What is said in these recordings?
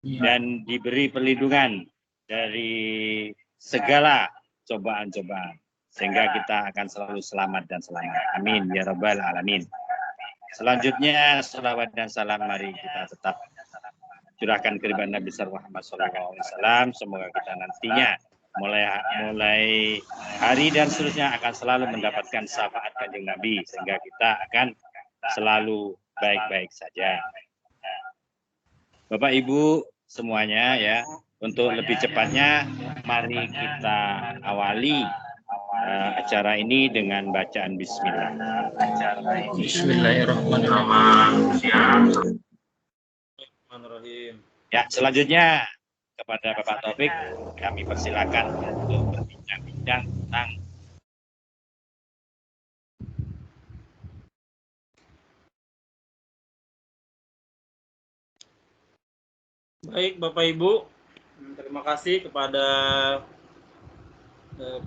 dan diberi perlindungan dari segala cobaan-cobaan, sehingga kita akan selalu selamat dan selamat. Amin ya rabbal alamin. Selanjutnya salawat dan salam mari kita tetap curahkan kehadiran Nabi Muhammad SAW. Semoga kita nantinya mulai hari dan seterusnya akan selalu mendapatkan syafaat kanjeng Nabi, sehingga kita akan selalu baik-baik saja. Bapak Ibu semuanya ya, untuk lebih cepatnya mari kita awali acara ini dengan bacaan bismillah. Bismillahirrahmanirrahim. Ya, selanjutnya kepada Bapak Taufik kami persilakan untuk berbincang-bincang tentang Baik Bapak Ibu, terima kasih kepada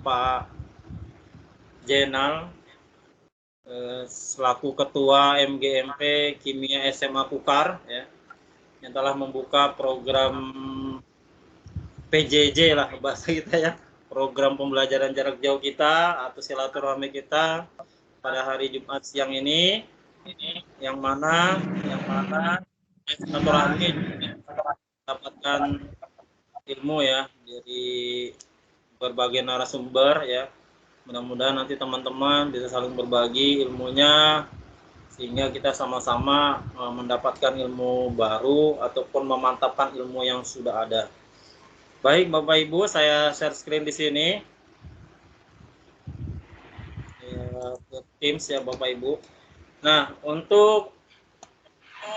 Pak Jenal selaku Ketua MGMP Kimia SMA Kukar ya, yang telah membuka program PJJ lah bahasa kita ya, program pembelajaran jarak jauh kita atau silaturahmi kita pada hari Jumat siang ini, yang mana silaturahmi mendapatkan ilmu ya dari berbagai narasumber ya. Mudah-mudahan nanti teman-teman bisa saling berbagi ilmunya sehingga kita sama-sama mendapatkan ilmu baru ataupun memantapkan ilmu yang sudah ada. Baik Bapak Ibu, saya share screen di sini. Ya, Teams ya Bapak Ibu. Nah, untuk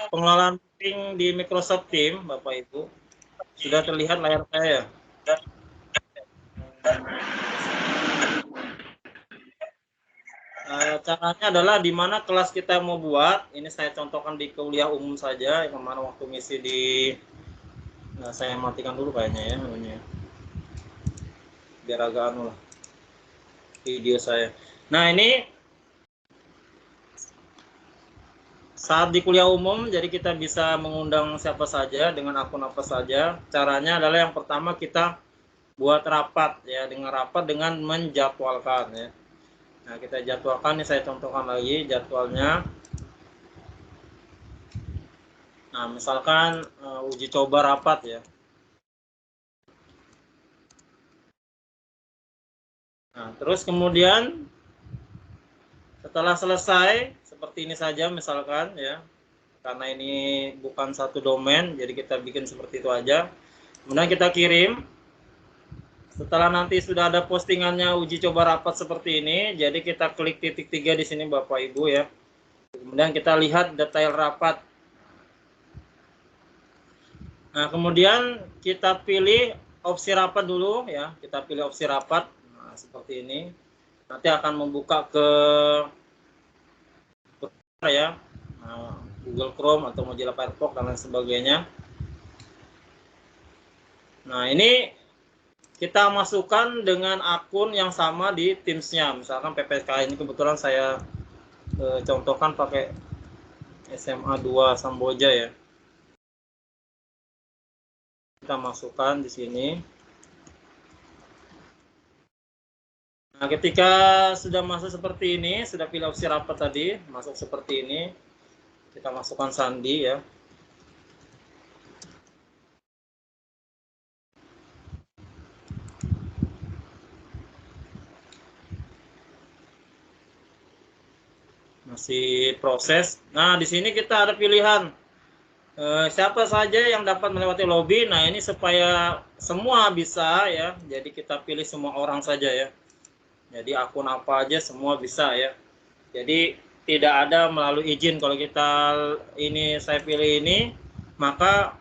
pengelolaan meeting di Microsoft Teams Bapak Ibu, sudah terlihat layar saya ya? Caranya adalah di mana kelas kita mau buat. Ini saya contohkan di kuliah umum saja. Yang kemarin waktu ngisi di, nah, saya matikan dulu kayaknya ya, biar agak anu lah video saya. Nah ini saat di kuliah umum, jadi kita bisa mengundang siapa saja dengan akun apa saja. Caranya adalah yang pertama kita buat rapat ya, dengan rapat dengan menjadwalkan ya. Nah kita jadwalkan, ini saya contohkan lagi jadwalnya. Nah misalkan uji coba rapat ya. Nah terus kemudian setelah selesai seperti ini saja misalkan ya, karena ini bukan satu domain jadi kita bikin seperti itu aja. Kemudian kita kirim. Setelah nanti sudah ada postingannya uji coba rapat seperti ini, jadi kita klik titik 3 di sini Bapak Ibu ya. Kemudian kita lihat detail rapat. Nah, kemudian kita pilih opsi rapat dulu ya. Kita pilih opsi rapat. Nah, seperti ini. Nanti akan membuka ke ya, Google Chrome atau Mozilla Firefox dan lain sebagainya. Nah, ini kita masukkan dengan akun yang sama di Teams-nya. Misalkan PPK ini kebetulan saya contohkan pakai SMA 2 Samboja ya. Kita masukkan di sini. Nah, ketika sudah masuk seperti ini, sudah pilih opsi rapat tadi, masuk seperti ini, kita masukkan sandi ya. Masih proses. Nah, di sini kita ada pilihan siapa saja yang dapat melewati lobby. Nah, ini supaya semua bisa ya. Jadi kita pilih semua orang saja ya. Jadi akun apa aja semua bisa ya. Jadi tidak ada melalui izin. Kalau kita ini saya pilih ini, maka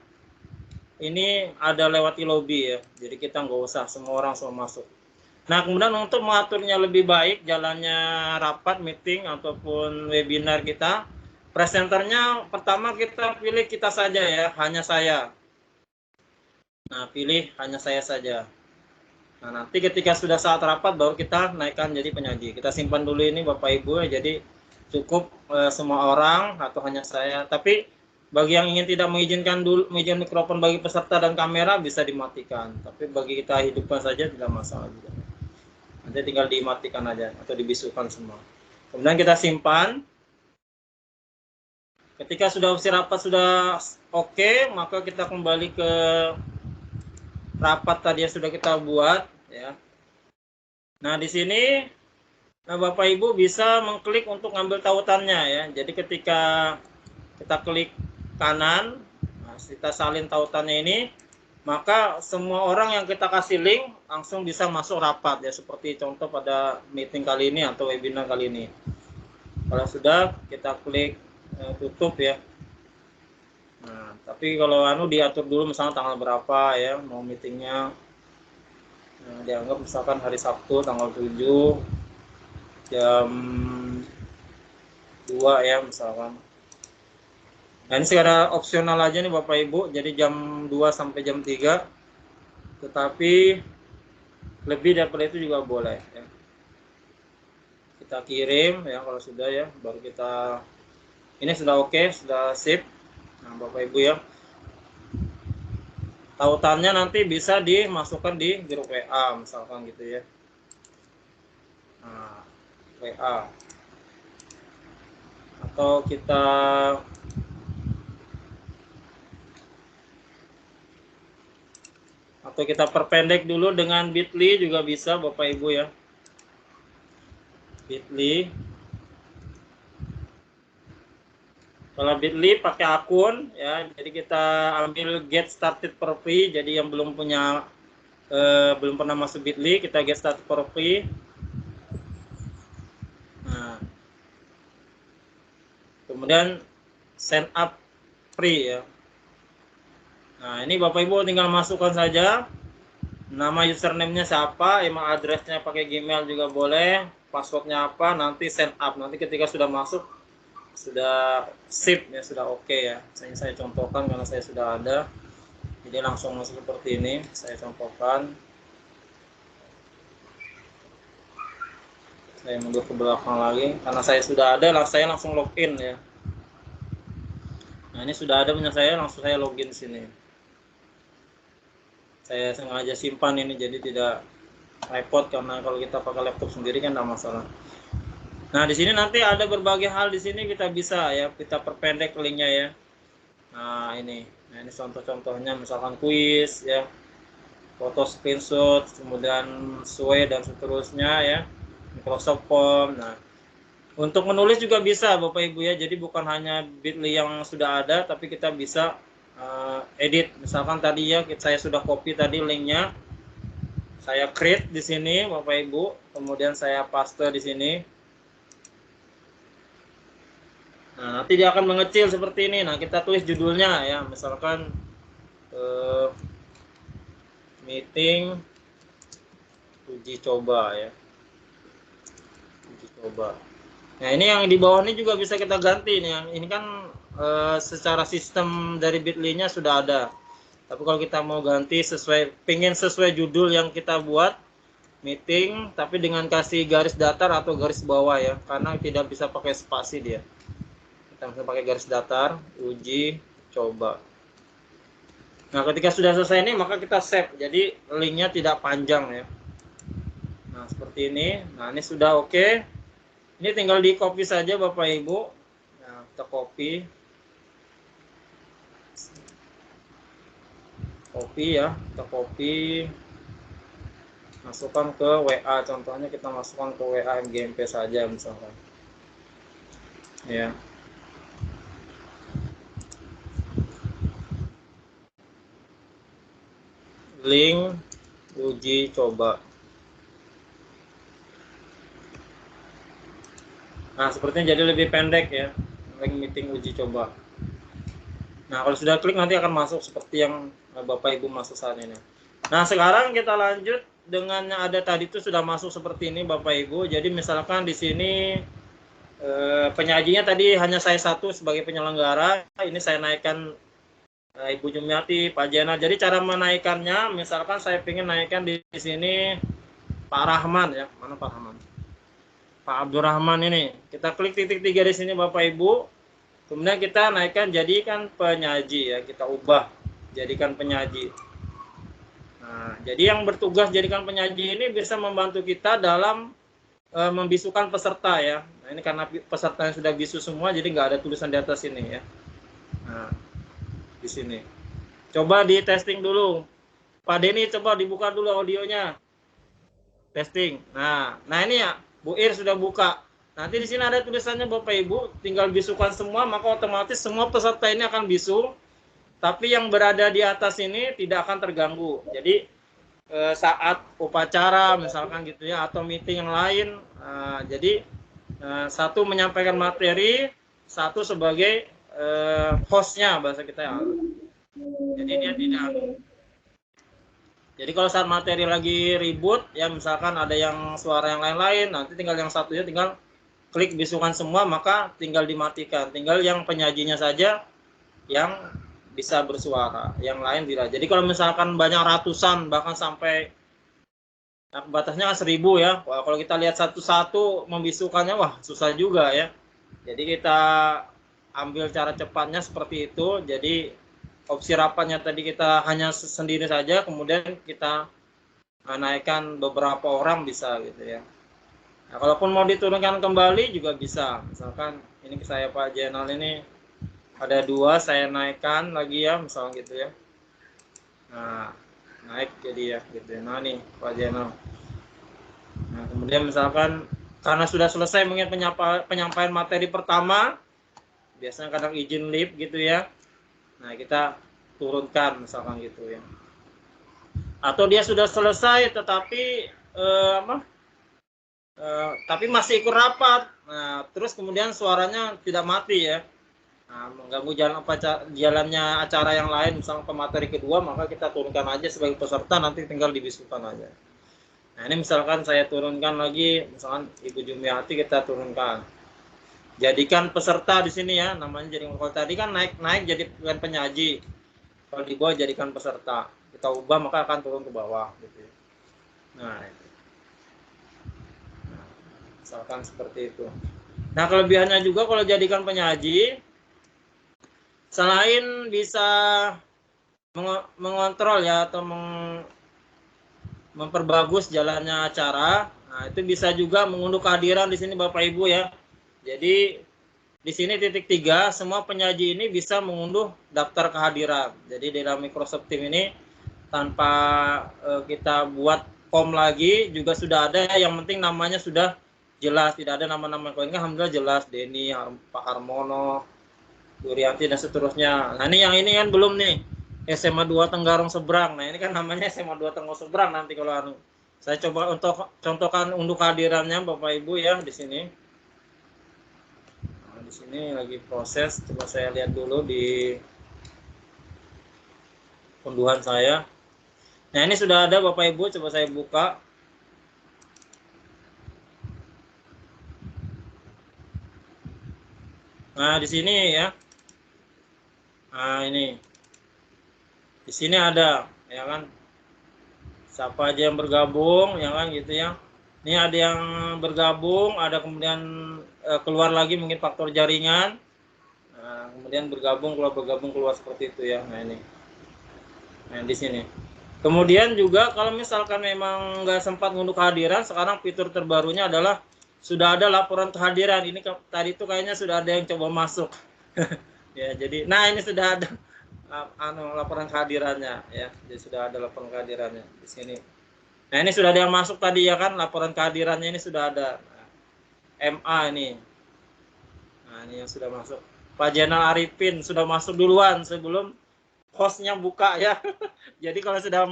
ini ada lewati lobby ya. Jadi kita nggak usah semua orang semua masuk. Nah, kemudian untuk mengaturnya lebih baik jalannya rapat, meeting, ataupun webinar kita, presenternya pertama kita pilih kita saja ya, hanya saya. Nah, pilih hanya saya saja. Nah, nanti ketika sudah saat rapat baru kita naikkan jadi penyaji. Kita simpan dulu ini Bapak Ibu ya, jadi cukup semua orang atau hanya saya. Tapi Bagi yang ingin tidak mengizinkan dulu mengizinkan mikrofon bagi peserta dan kamera bisa dimatikan. Tapi bagi kita hidupkan saja tidak masalah juga. Nanti tinggal dimatikan aja atau dibisukan semua. Kemudian kita simpan. Ketika sudah opsi rapat sudah oke, maka kita kembali ke rapat tadi yang sudah kita buat ya. Nah, di sini Bapak Ibu bisa mengklik untuk ngambil tautannya ya. Jadi ketika kita klik kanan, nah, kita salin tautannya ini, maka semua orang yang kita kasih link langsung bisa masuk rapat ya, seperti contoh pada meeting kali ini atau webinar kali ini. Kalau sudah, kita klik tutup ya. Nah, tapi kalau diatur dulu misalnya tanggal berapa ya mau meetingnya. Nah, dianggap misalkan hari Sabtu tanggal 7 jam 2 ya misalkan. Nah, ini secara opsional aja nih Bapak Ibu, jadi jam 2 sampai jam 3. Tetapi lebih daripada itu juga boleh ya. Kita kirim ya kalau sudah ya, baru kita ini sudah oke, sudah sip. Nah, Bapak Ibu ya. Tautannya nanti bisa dimasukkan di grup WA misalkan gitu ya. Nah, WA. Atau kita perpendek dulu dengan bit.ly juga bisa Bapak Ibu ya. Bit.ly. Kalau bit.ly pakai akun ya, jadi kita ambil get started for free. Jadi yang belum pernah masuk bit.ly, kita get started for free. Nah, kemudian sign up free ya. Nah, ini Bapak Ibu tinggal masukkan saja nama username-nya siapa, email address-nya pakai Gmail juga boleh, password-nya apa, nanti sign up. Nanti ketika sudah masuk sudah sip ya, sudah oke ya. Saya contohkan karena saya sudah ada. Jadi langsung masuk seperti ini, saya contohkan. Saya mundur ke belakang lagi karena saya sudah ada, saya langsung login ya. Nah, ini sudah ada punya saya, langsung saya login sini. Saya sengaja simpan ini jadi tidak repot, karena kalau kita pakai laptop sendiri kan tidak masalah. Nah, di sini nanti ada berbagai hal di sini kita bisa ya, kita perpendek linknya ya. Nah, ini contoh-contohnya misalkan kuis ya, foto screenshot, kemudian sesuai dan seterusnya ya, Microsoft Form. Nah, untuk menulis juga bisa Bapak Ibu ya, jadi bukan hanya bit.ly yang sudah ada, tapi kita bisa edit. Misalkan tadi ya saya sudah copy tadi linknya, saya create di sini Bapak Ibu, kemudian saya paste di sini. Nah, nanti dia akan mengecil seperti ini. Nah, kita tulis judulnya ya, misalkan meeting uji coba ya, uji coba. Nah, ini yang di bawah ini juga bisa kita ganti nih. Yang ini kan secara sistem dari bit.ly-nya sudah ada. Tapi kalau kita mau ganti pengen sesuai judul yang kita buat, meeting, tapi dengan kasih garis datar atau garis bawah ya, karena tidak bisa pakai spasi dia. Kita bisa pakai garis datar, uji coba. Nah, ketika sudah selesai ini, maka kita save. Jadi linknya tidak panjang ya. Nah, seperti ini. Nah, ini sudah oke. Ini tinggal di copy saja Bapak Ibu. Nah, kita copy ya, kita copy, masukkan ke WA. Contohnya kita masukkan ke WA MGMP saja misalkan ya. Link uji coba. Nah, sepertinya jadi lebih pendek ya, link meeting uji coba. Nah, kalau sudah klik nanti akan masuk seperti yang Bapak Ibu masuk saat ini. Nah, sekarang kita lanjut dengan yang ada tadi itu sudah masuk seperti ini Bapak Ibu. Jadi misalkan di sini penyajinya tadi hanya saya satu sebagai penyelenggara. Ini saya naikkan Ibu Jumiati, Pak Jena. Jadi cara menaikkannya, misalkan saya ingin naikkan di sini Pak Rahman ya. Mana Pak Rahman? Pak Abdurrahman ini. Kita klik titik 3 di sini Bapak Ibu. Kemudian kita naikkan jadikan penyaji ya, kita ubah jadikan penyaji. Nah, jadi yang bertugas jadikan penyaji ini bisa membantu kita dalam membisukan peserta ya. Nah, ini karena peserta yang sudah bisu semua, jadi nggak ada tulisan di atas ini ya. Nah, di sini. Coba di testing dulu. Pak Denny coba dibuka dulu audionya. Testing. Nah ini ya, Bu Ir sudah buka. Nanti di sini ada tulisannya Bapak Ibu, tinggal bisukan semua, maka otomatis semua peserta ini akan bisu. Tapi yang berada di atas ini tidak akan terganggu. Jadi saat upacara misalkan gitu ya, atau meeting yang lain, jadi satu menyampaikan materi, satu sebagai hostnya bahasa kita ya. Jadi dia tidak. Jadi kalau saat materi lagi ribut ya, misalkan ada yang suara yang lain-lain, nanti tinggal yang satunya tinggal klik bisukan semua, maka tinggal dimatikan. Tinggal yang penyajinya saja yang bisa bersuara, yang lain tidak. Jadi kalau misalkan banyak ratusan, bahkan sampai batasnya kan 1000 ya. Wah, kalau kita lihat satu-satu membisukannya, wah susah juga ya. Jadi kita ambil cara cepatnya seperti itu. Jadi opsi rapatnya tadi kita hanya sendiri saja, kemudian kita naikkan beberapa orang bisa gitu ya. Nah, kalaupun mau diturunkan kembali juga bisa. Misalkan ini saya Pak Jenal ini ada 2, saya naikkan lagi ya, misalnya gitu ya. Nah, naik jadi ya gitu ya. Nah nih Pak Jenal. Nah, kemudian misalkan karena sudah selesai mungkin penyampaian materi pertama, biasanya kadang izin live gitu ya. Nah, kita turunkan misalkan gitu ya. Atau dia sudah selesai tetapi tapi masih ikut rapat. Nah, terus kemudian suaranya tidak mati ya. Nah, mengganggu jalannya acara yang lain, misalnya pemateri kedua, maka kita turunkan aja sebagai peserta, nanti tinggal dibisukan aja. Nah, ini misalkan saya turunkan lagi, misalkan Ibu Jumiati kita turunkan. Jadikan peserta di sini ya, namanya jadi kalau tadi kan naik jadi bukan penyaji. Kalau di bawah jadikan peserta. Kita ubah maka akan turun ke bawah gitu. Nah, misalkan seperti itu. Nah, kelebihannya juga kalau jadikan penyaji, selain bisa mengontrol ya atau memperbagus jalannya acara, nah itu bisa juga mengunduh kehadiran di sini Bapak Ibu ya. Jadi di sini titik 3, semua penyaji ini bisa mengunduh daftar kehadiran. Jadi di dalam Microsoft Teams ini tanpa kita buat form lagi juga sudah ada, yang penting namanya sudah jelas, tidak ada nama-nama. Kalau ini alhamdulillah jelas, Denny, Pak Harmono, Durianti dan seterusnya. Nah ini yang ini kan belum nih, SMA 2 Tenggarong Seberang. Nah ini kan namanya SMA 2 Tenggarong Seberang nanti kalau saya coba untuk contohkan unduh kehadirannya Bapak Ibu ya di sini. Nah, di sini lagi proses, coba saya lihat dulu di unduhan saya. Nah ini sudah ada Bapak Ibu, coba saya buka. Nah di sini ya. Nah ini di sini ada ya kan, siapa aja yang bergabung ya kan gitu ya. Ini ada yang bergabung, ada kemudian keluar lagi mungkin faktor jaringan. Nah, kemudian bergabung keluar seperti itu ya. Nah ini, nah di sini. Kemudian juga kalau misalkan memang nggak sempat ngunduh kehadiran, sekarang fitur terbarunya adalah sudah ada laporan kehadiran. Ini tadi itu kayaknya sudah ada yang coba masuk. Ya jadi, nah ini sudah ada laporan kehadirannya ya. Jadi sudah ada laporan kehadirannya di sini. Nah ini sudah ada yang masuk tadi ya kan, laporan kehadirannya ini sudah ada. Nah, MA ini. Nah ini yang sudah masuk. Pak Jenal Arifin sudah masuk duluan sebelum hostnya buka ya. Jadi kalau sudah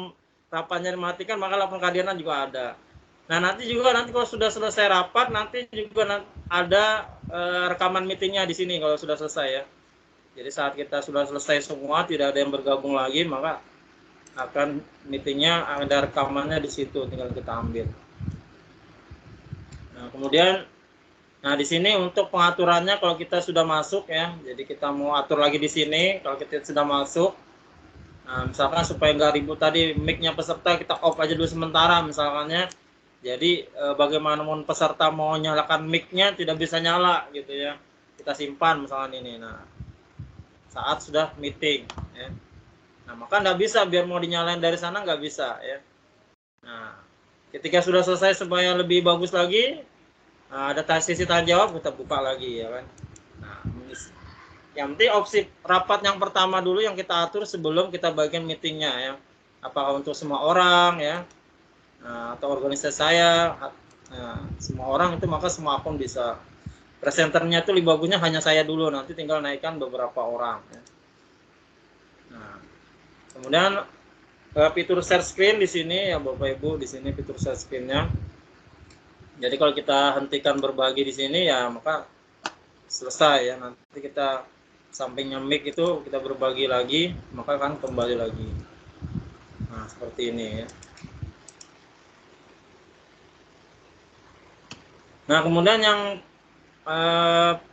rapatnya dimatikan maka laporan kehadiran juga ada. Nah nanti kalau sudah selesai rapat, nanti juga ada rekaman meetingnya di sini kalau sudah selesai ya. Jadi saat kita sudah selesai semua, tidak ada yang bergabung lagi, maka akan meetingnya ada rekamannya di situ, tinggal kita ambil. Nah kemudian, nah di sini untuk pengaturannya kalau kita sudah masuk ya, jadi kita mau atur lagi di sini kalau kita sudah masuk. Nah, misalkan supaya nggak ribut tadi mic-nya peserta kita off aja dulu sementara misalkannya. Jadi bagaimanapun peserta mau nyalakan mic-nya tidak bisa nyala gitu ya. kita simpan misalkan ini. Nah, saat sudah meeting, ya. Nah, maka nggak bisa biar mau dinyalain dari sana nggak bisa, ya. Nah, ketika sudah selesai supaya lebih bagus lagi, ada sisi tanya jawab, kita buka lagi, ya kan. Nah, yang penting opsi rapat yang pertama dulu yang kita atur sebelum kita bagian meetingnya, ya. Apakah untuk semua orang, ya, atau organisasi saya, semua orang itu, maka semua akun bisa. Presenternya itu lebih bagusnya hanya saya dulu, nanti tinggal naikkan beberapa orang, ya. Nah, kemudian fitur share screen di sini, ya Bapak Ibu, di sini fitur share screen-nya. Jadi kalau kita hentikan berbagi di sini, ya maka selesai, ya. Nanti kita sampingnya mic itu kita berbagi lagi, maka akan kembali lagi. Nah, seperti ini, ya. Nah, kemudian yang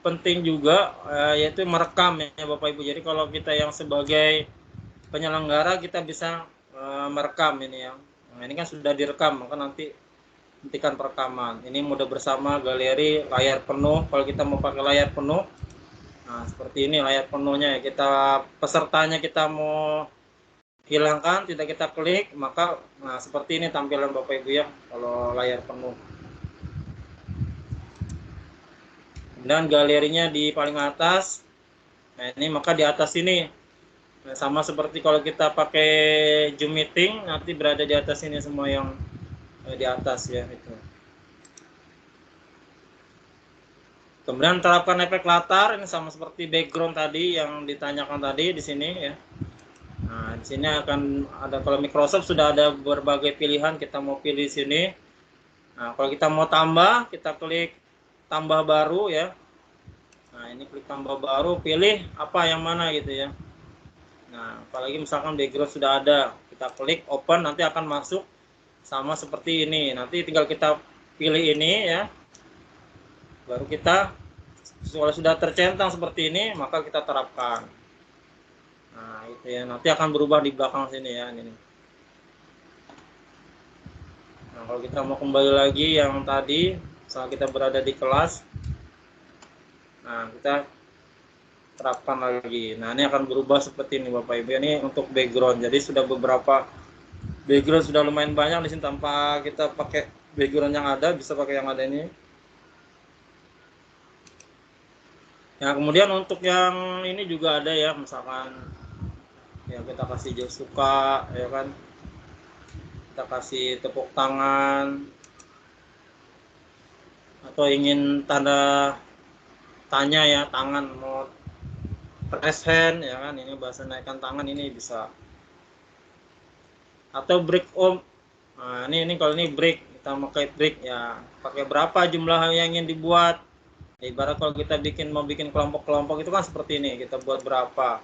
penting juga yaitu merekam, ya Bapak Ibu. Jadi kalau kita yang sebagai penyelenggara kita bisa merekam ini, ya. Nah, ini kan sudah direkam, maka nanti hentikan perekaman. Ini mode bersama, galeri, layar penuh. Kalau kita mau pakai layar penuh, nah seperti ini layar penuhnya, ya. Kita pesertanya kita mau hilangkan, tidak kita klik, maka nah seperti ini tampilan Bapak Ibu, ya, kalau layar penuh. Dan galerinya di paling atas. Nah, ini maka di atas ini. Nah, sama seperti kalau kita pakai Zoom meeting, nanti berada di atas ini semua yang di atas, ya, itu. Kemudian terapkan efek latar, ini sama seperti background tadi yang ditanyakan tadi di sini, ya. Nah, di sini akan ada, kalau Microsoft sudah ada berbagai pilihan, kita mau pilih sini. Nah, kalau kita mau tambah, kita klik tambah baru, ya. Nah, ini klik tambah baru, pilih apa yang mana gitu, ya. Nah, apalagi misalkan background sudah ada, kita klik open, nanti akan masuk sama seperti ini. Nanti tinggal kita pilih ini, ya. Baru kita, kalau sudah tercentang seperti ini, maka kita terapkan. Nah, itu, ya. Nanti akan berubah di belakang sini, ya, ini. Nah, kalau kita mau kembali lagi yang tadi, saat kita berada di kelas, nah kita terapkan lagi. Nah, ini akan berubah seperti ini Bapak Ibu. Ini untuk background. Jadi sudah beberapa background sudah lumayan banyak di sini, tanpa kita pakai background yang ada, bisa pakai yang ada ini. Nah, kemudian untuk yang ini juga ada, ya, misalkan ya kita kasih suka, ya kan. Kita kasih tepuk tangan, atau ingin tanda tanya, ya, tangan, mau press hand, ya kan, ini bahasa naikkan tangan, ini bisa. Atau break om. Nah, ini kalau ini break, kita pakai break, ya, pakai berapa jumlah yang ingin dibuat. Ibarat kalau kita mau bikin kelompok-kelompok itu kan seperti ini, kita buat berapa.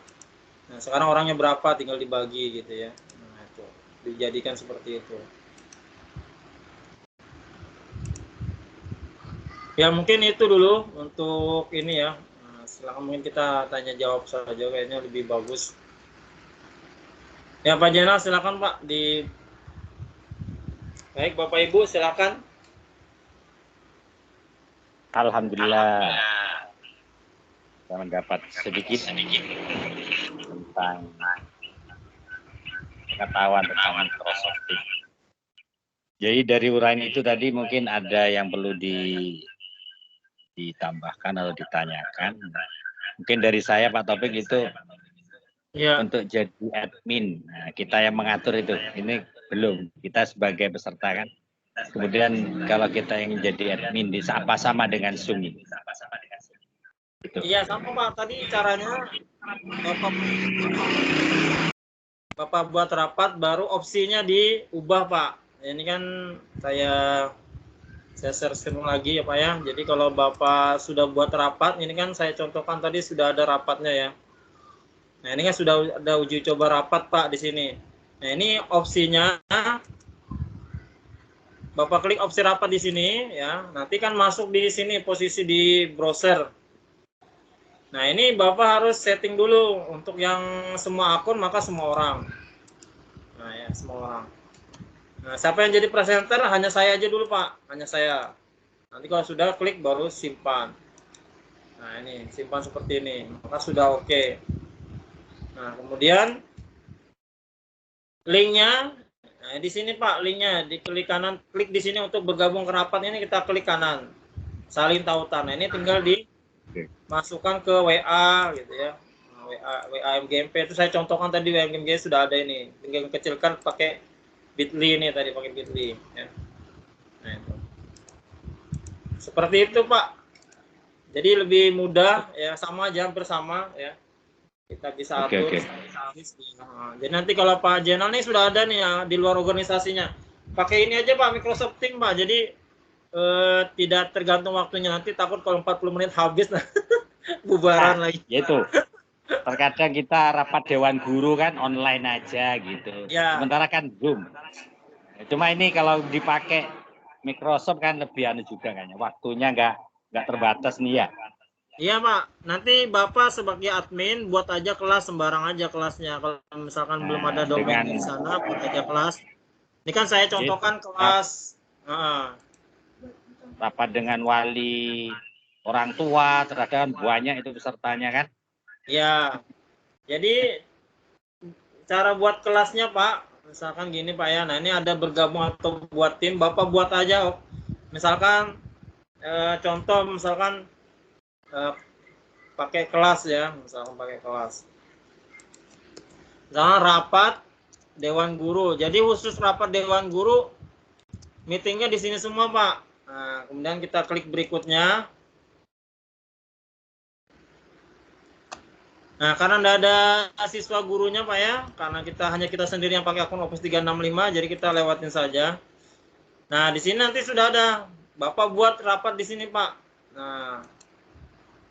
Nah, sekarang orangnya berapa, tinggal dibagi gitu, ya. Nah, itu dijadikan seperti itu. Ya, mungkin itu dulu untuk ini, ya. Nah, silakan mungkin kita tanya jawab saja, kayaknya lebih bagus. Ya, Pak Jenal, silakan Pak. Baik, Bapak Ibu, silakan. Alhamdulillah, saya mendapat sedikit tentang pengetahuan tentang Microsoft. Jadi dari uraian itu tadi mungkin ada yang perlu ditambahkan atau ditanyakan. Mungkin dari saya Pak Taufik itu, ya, untuk jadi admin. Nah, kita yang mengatur itu, ini belum. Kita sebagai peserta kan. Kemudian kalau kita yang jadi admin, apa sama dengan Zoom ini? Iya, sama Pak. Tadi caranya Bapak buat rapat, baru opsinya diubah Pak. Ini kan saya share screen lagi, ya Pak, ya. Jadi kalau Bapak sudah buat rapat, ini kan saya contohkan tadi sudah ada rapatnya, ya. Nah, ini kan sudah ada uji coba rapat Pak di sini. Nah, ini opsinya Bapak klik opsi rapat di sini, ya. Nanti kan masuk di sini posisi di browser. Nah, ini Bapak harus setting dulu untuk yang semua akun, maka semua orang. Nah, ya, semua orang. Nah, siapa yang jadi presenter? Hanya saya aja dulu Pak, hanya saya. Nanti kalau sudah klik baru simpan. Nah, ini simpan seperti ini, maka sudah oke. Nah, kemudian linknya, nah di sini Pak, linknya diklik kanan, klik di sini untuk bergabung ke rapat ini kita klik kanan, salin tautan. Nah, ini tinggal dimasukkan ke WA gitu ya. Nah, WA MGMP itu saya contohkan tadi, WA MGMP sudah ada ini, tinggal kecilkan pakai Bitly ini tadi, pakai Bitly ya. Nah, itu. Seperti itu Pak. Jadi lebih mudah ya, sama aja, hampir sama ya. Kita bisa atur. Nah, jadi nanti kalau Pak Jenal nih sudah ada nih ya di luar organisasinya. Pakai ini aja Pak, Microsoft Teams Pak. Jadi tidak tergantung waktunya, nanti takut kalau 40 menit habis nah, bubaran lagi. Yaitu terkadang kita rapat dewan guru kan online aja gitu. Ya. Sementara kan Zoom. Cuma ini kalau dipakai Microsoft kan lebih anu juga kayaknya. Waktunya nggak terbatas nih ya. Iya Pak, nanti Bapak sebagai admin buat aja kelas, sembarang aja kelasnya. Kalau misalkan belum ada domain di sana, buat aja kelas. Ini kan saya contohkan kelas. Rapat dengan wali, orang tua, terkadang banyak itu pesertanya kan. Ya, jadi cara buat kelasnya Pak, misalkan gini Pak ya. Nah ini ada bergabung atau buat tim, Bapak buat aja. Misalkan contoh misalkan pakai kelas ya, misalkan pakai kelas. Misalkan rapat dewan guru. Jadi khusus rapat dewan guru, meetingnya di sini semua Pak. Nah, kemudian kita klik berikutnya. Nah, karena tidak ada siswa gurunya Pak ya, karena hanya kita sendiri yang pakai akun Office 365, jadi kita lewatin saja. Nah, di sini nanti sudah ada. Bapak buat rapat di sini Pak. Nah,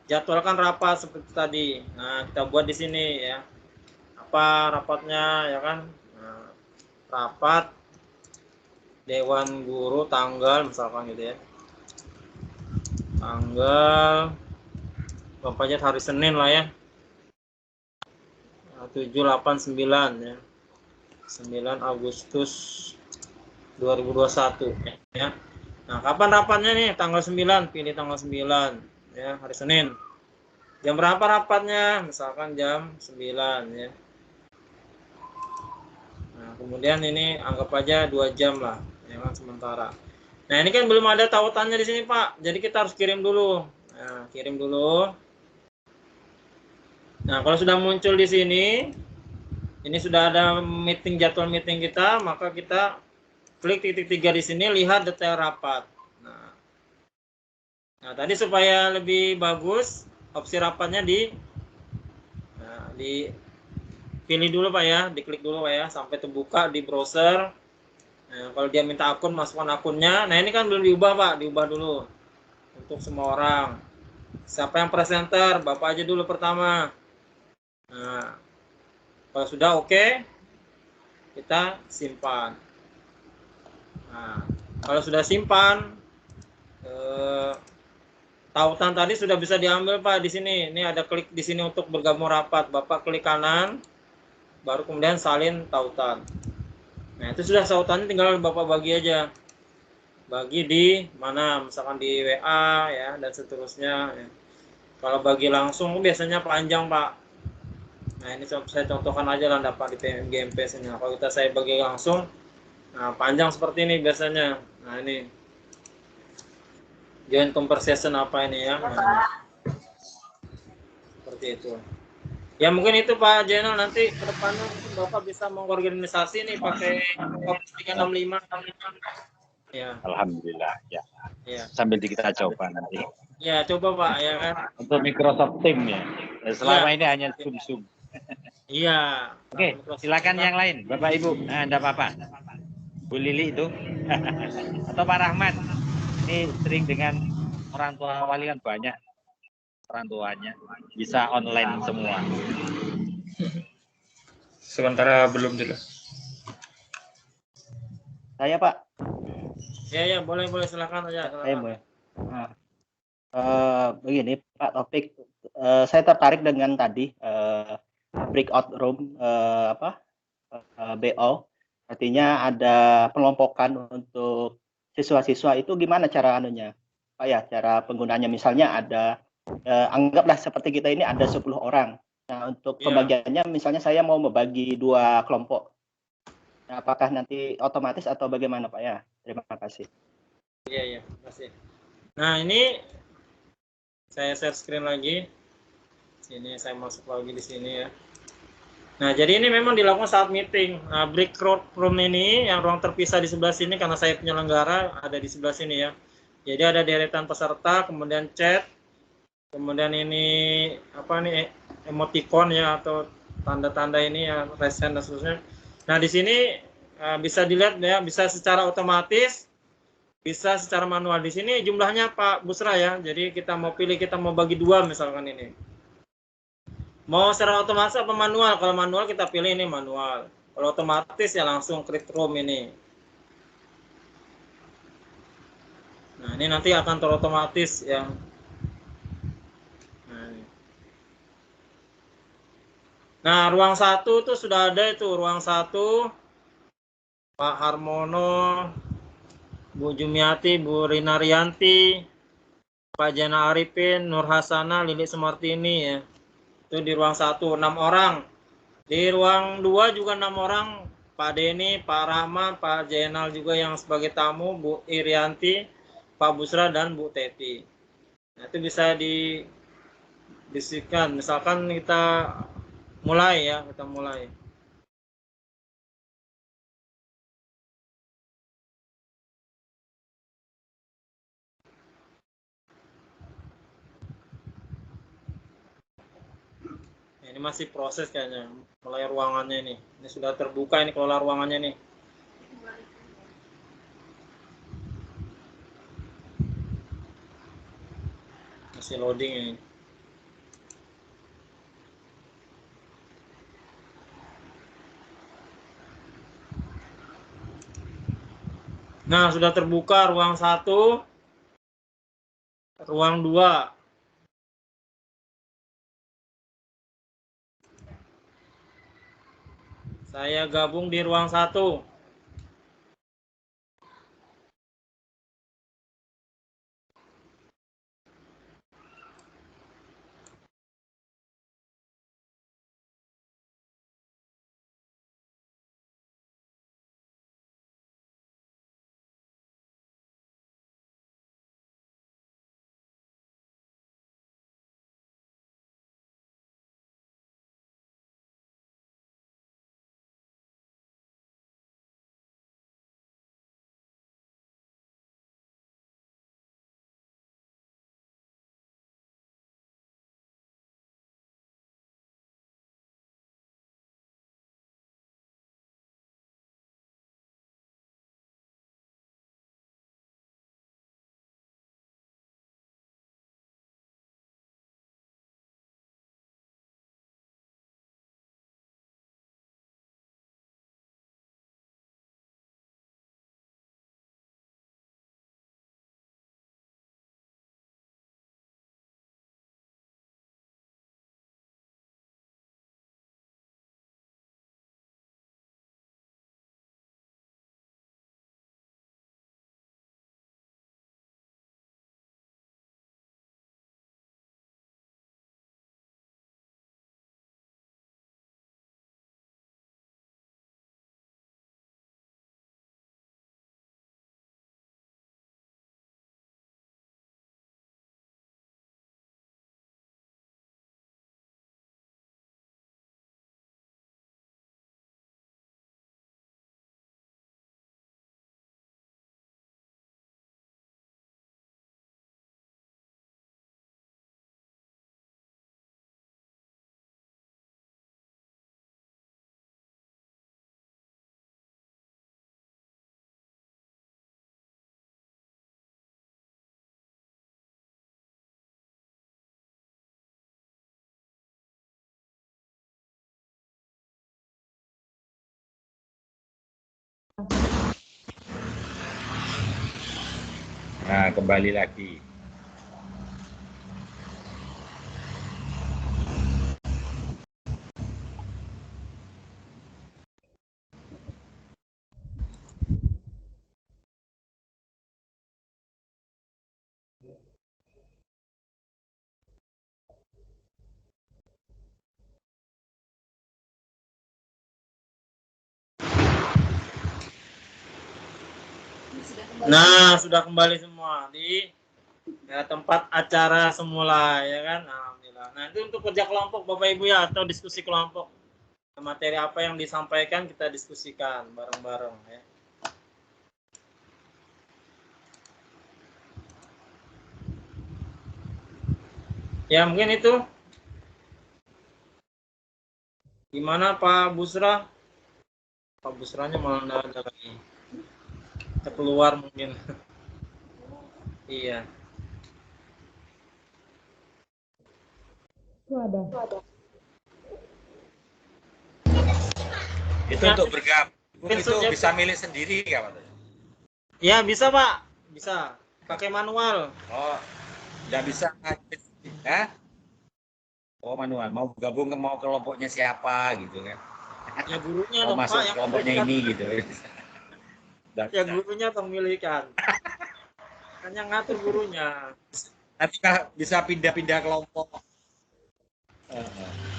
jadwalkan rapat seperti tadi. Nah, kita buat di sini ya. Apa rapatnya ya kan? Nah, rapat dewan guru tanggal misalkan gitu ya. Tanggal Bapak aja hari Senin lah ya. 789 ya. 9 Agustus 2021 ya. Nah, kapan rapatnya nih? Tanggal 9, pilih tanggal 9 ya, hari Senin. Jam berapa rapatnya? Misalkan jam 9 ya. Nah, kemudian ini anggap aja 2 jam lah, ya kan sementara. Nah, ini kan belum ada tautannya di sini, Pak. Jadi kita harus kirim dulu. Nah, kirim dulu. Nah, kalau sudah muncul di sini, ini sudah ada meeting, jadwal meeting kita, maka kita klik titik 3 di sini, lihat detail rapat. Nah, tadi supaya lebih bagus, opsi rapatnya dipilih dulu Pak ya, diklik dulu Pak ya, sampai terbuka di browser. Nah, kalau dia minta akun, masukkan akunnya. Nah, ini kan belum diubah Pak, diubah dulu untuk semua orang. Siapa yang presenter, Bapak aja dulu pertama. Nah, kalau sudah oke, kita simpan. Nah, kalau sudah simpan, tautan tadi sudah bisa diambil Pak di sini. Ini ada klik di sini untuk bergabung rapat. Bapak klik kanan, baru kemudian salin tautan. Nah, itu sudah tautannya, tinggal Bapak bagi aja. Bagi di mana, misalkan di WA ya dan seterusnya. Ya. Kalau bagi langsung biasanya panjang Pak. Nah, ini saya contohkan aja lah dapat di PMGMP sini. Kalau saya bagi langsung, nah panjang seperti ini biasanya. Nah, ini join conversation apa ini ya. Nah, seperti itu. Ya mungkin itu Pak Jenal, nanti ke depannya Bapak bisa mengorganisasi nih pakai Office 365. Ya. Alhamdulillah ya. Ya. Sambil kita coba nanti. Ya, coba Pak ya kan. Untuk Microsoft Teams ya. Selama ini hanya Zoom. Iya. Oke, silakan yang lain, Bapak Ibu. Nah, enggak apa-apa. Bu Lili itu atau Pak Rahmat. Ini sering dengan orang tua wali kan banyak orang tuanya, bisa online semua. Sementara belum jelas. Saya Pak. Ya boleh silakan aja. Saya boleh. Nah, begini Pak Topik, saya tertarik dengan tadi breakout room BO, artinya ada pengelompokan untuk siswa-siswa itu gimana cara anunya Pak ya, cara penggunanya, misalnya ada Anggaplah seperti kita ini ada 10 orang. Nah, untuk Iya. pembagiannya misalnya saya mau membagi 2 kelompok. Nah, apakah nanti otomatis atau bagaimana, Pak, ya? Terima kasih. Iya, terima kasih. Nah, ini saya share screen lagi. Sini saya masuk lagi di sini ya. Nah, jadi ini memang dilakukan saat meeting. Nah, break room ini yang ruang terpisah di sebelah sini karena saya penyelenggara ada di sebelah sini ya. Jadi ada deretan peserta, kemudian chat, kemudian ini apa nih emoticon ya atau tanda-tanda ini ya raise hand dan seterusnya. Nah, di sini bisa dilihat ya, bisa secara otomatis, bisa secara manual. Di sini jumlahnya Pak Busra ya. Jadi kita mau pilih, kita mau bagi 2 misalkan ini. Mau secara otomatis apa manual? Kalau manual kita pilih ini manual. Kalau otomatis ya langsung create room ini. Nah, ini nanti akan terotomatis ya. Nah, ruang 1 tuh sudah ada itu, ruang 1 Pak Harmono, Bu Jumiati, Bu Rina Rianti, Pak Jana Arifin, Nur Hasana, Lili Semartini ya. Itu di ruang 1 6 orang. Di ruang 2 juga 6 orang, Pak Denny, Pak Rahman, Pak Jenal juga yang sebagai tamu, Bu Irianti, Pak Busra dan Bu Teti. Nah, itu bisa dibisikan. Misalkan kita mulai ya, kita mulai. Nah, ini masih proses kayaknya, mulai ruangannya ini. Ini sudah terbuka ini kelola ruangannya nih. Masih loading ini. Nah, sudah terbuka ruang 1, ruang 2. Saya gabung di ruang 1. Nah, kembali lagi. Nah, sudah kembali semua di ya, tempat acara semula ya kan. Alhamdulillah. Nah, itu untuk kerja kelompok Bapak Ibu ya atau diskusi kelompok. Materi apa yang disampaikan kita diskusikan bareng-bareng ya. Ya, mungkin itu. Gimana Pak Busra? Pak Busranya malah nggak ada lagi. Kita keluar mungkin. Iya. Itu ada. Itu untuk bergabung itu subjek. bisa milih sendiri nggak Pak? Ya, bisa Pak. Bisa. Pakai manual. Oh, nggak bisa. Ya? Oh, manual. Mau gabung mau kelompoknya siapa gitu kan? Ya gurunya Mau dong masuk Pak yang kelompoknya memilihkan. ini gitu. Ya gurunya dong memilihkan. Kan yang ngatur gurunya. Nanti bisa pindah-pindah kelompok.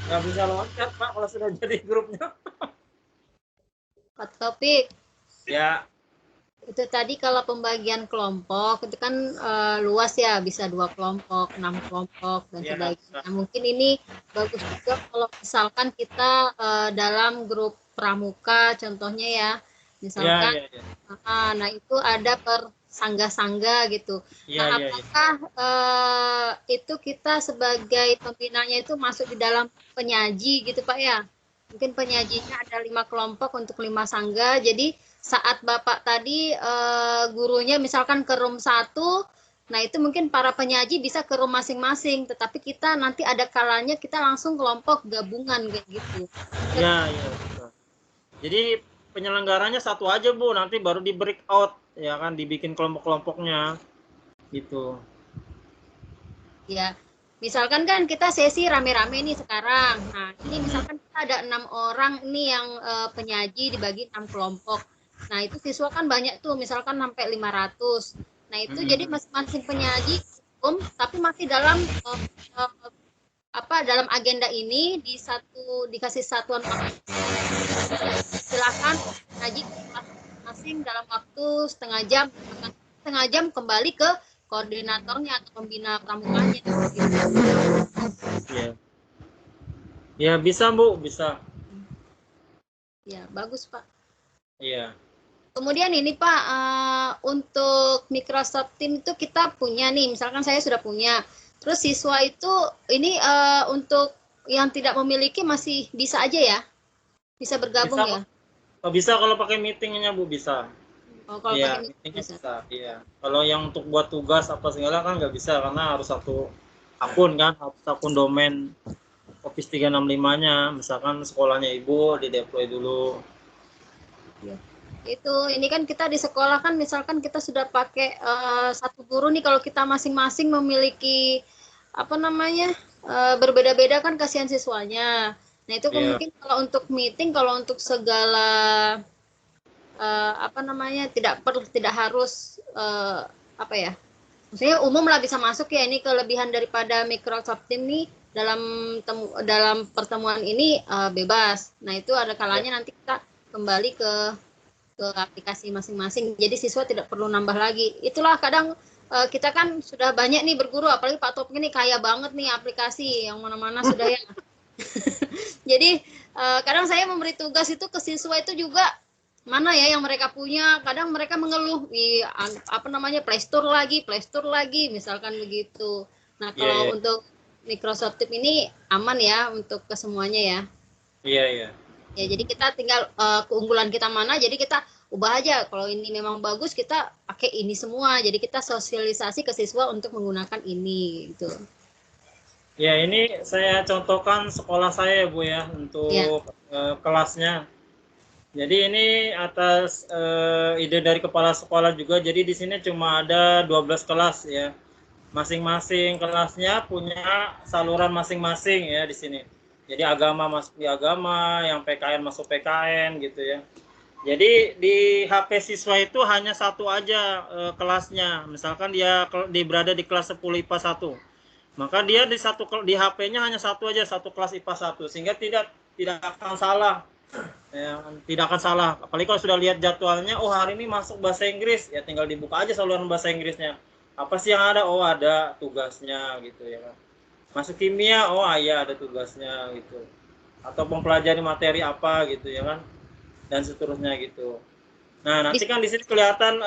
Nggak bisa loncat Pak kalau sudah jadi grupnya. Pak Topik, Ya, itu tadi kalau pembagian kelompok itu kan luas ya, bisa 2 kelompok, 6 kelompok dan Ya, sebagainya. Nah, mungkin ini bagus juga kalau misalkan kita dalam grup pramuka contohnya ya, misalkan ya. nah itu ada per sangga-sangga gitu. Ya, Nah, ya. apakah itu kita sebagai pembinanya itu masuk di dalam penyaji gitu Pak ya? Mungkin penyajinya ada 5 kelompok untuk 5 sangga. Jadi saat Bapak tadi gurunya misalkan ke room 1, nah itu mungkin para penyaji bisa ke room masing-masing, tetapi kita nanti ada kalanya kita langsung kelompok gabungan kayak gitu. Ya. Jadi penyelenggaranya satu aja Bu, nanti baru di breakout ya kan, dibikin kelompok-kelompoknya gitu. Ya, misalkan kan kita sesi rame-rame nih sekarang. Nah, ini misalkan kita ada 6 orang ini yang penyaji dibagi 6 kelompok. Nah, itu siswa kan banyak tuh, misalkan sampai 500. Nah, itu jadi masing-masing penyaji tapi masih dalam dalam agenda ini dikasih satuan waktu. Silakan penyaji masing-masing dalam waktu setengah jam kembali ke koordinatornya atau pembina pramukanya gitu. Ya bisa Bu, bisa. Ya bagus Pak. Iya. Kemudian ini Pak, untuk Microsoft Teams itu kita punya nih, misalkan saya sudah punya. Terus siswa itu ini untuk yang tidak memiliki masih bisa aja ya? Bisa bergabung Bisa, ya? Oh, bisa kalau pakai meetingnya Bu, bisa. Oh, kalau Iya, pakai meetingnya bisa. Iya. Kalau yang untuk buat tugas apa segala kan nggak bisa karena harus satu akun kan, harus akun domain Office 365-nya. Misalkan sekolahnya Ibu di deploy dulu. Ya. Itu ini kan kita di sekolah kan misalkan kita sudah pakai satu guru nih, kalau kita masing-masing memiliki berbeda-beda kan kasihan siswanya. Nah itu mungkin kalau untuk meeting, kalau untuk segala tidak harus maksudnya umum lah bisa masuk ya. Ini kelebihan daripada Microsoft Teams nih, dalam pertemuan ini bebas. Nah itu ada kalanya nanti kita kembali ke aplikasi masing-masing, jadi siswa tidak perlu nambah lagi. Itulah kadang kita kan sudah banyak nih berguru, apalagi Pak Topik ini kaya banget nih aplikasi yang mana-mana sudah ya. Jadi kadang saya memberi tugas itu ke siswa itu juga mana ya yang mereka punya. Kadang mereka mengeluh Play Store lagi misalkan begitu. Nah kalau untuk Microsoft Teams ini aman ya untuk kesemuanya ya. Iya. Ya jadi kita tinggal keunggulan kita mana, jadi kita ubah aja. Kalau ini memang bagus kita pakai ini semua, jadi kita sosialisasi ke siswa untuk menggunakan ini gitu. Ya, ini saya contohkan sekolah saya Bu ya untuk kelasnya. Jadi ini atas ide dari kepala sekolah juga. Jadi di sini cuma ada 12 kelas ya. Masing-masing kelasnya punya saluran masing-masing ya di sini. Jadi agama masuk di agama, yang PKN masuk PKN gitu ya. Jadi di HP siswa itu hanya satu aja kelasnya. Misalkan dia berada di kelas 10 IPA 1. Maka dia di HP-nya hanya satu aja, satu kelas IPA 1, sehingga tidak akan salah Ya, tidak akan salah. Apalagi kalau sudah lihat jadwalnya, oh hari ini masuk bahasa Inggris, ya tinggal dibuka aja saluran bahasa Inggrisnya. Apa sih yang ada? Oh ada tugasnya gitu ya kan. Masuk kimia, oh iya ada tugasnya gitu. Atau mempelajari materi apa gitu ya kan. Dan seterusnya gitu. Nah nanti kan di sini kelihatan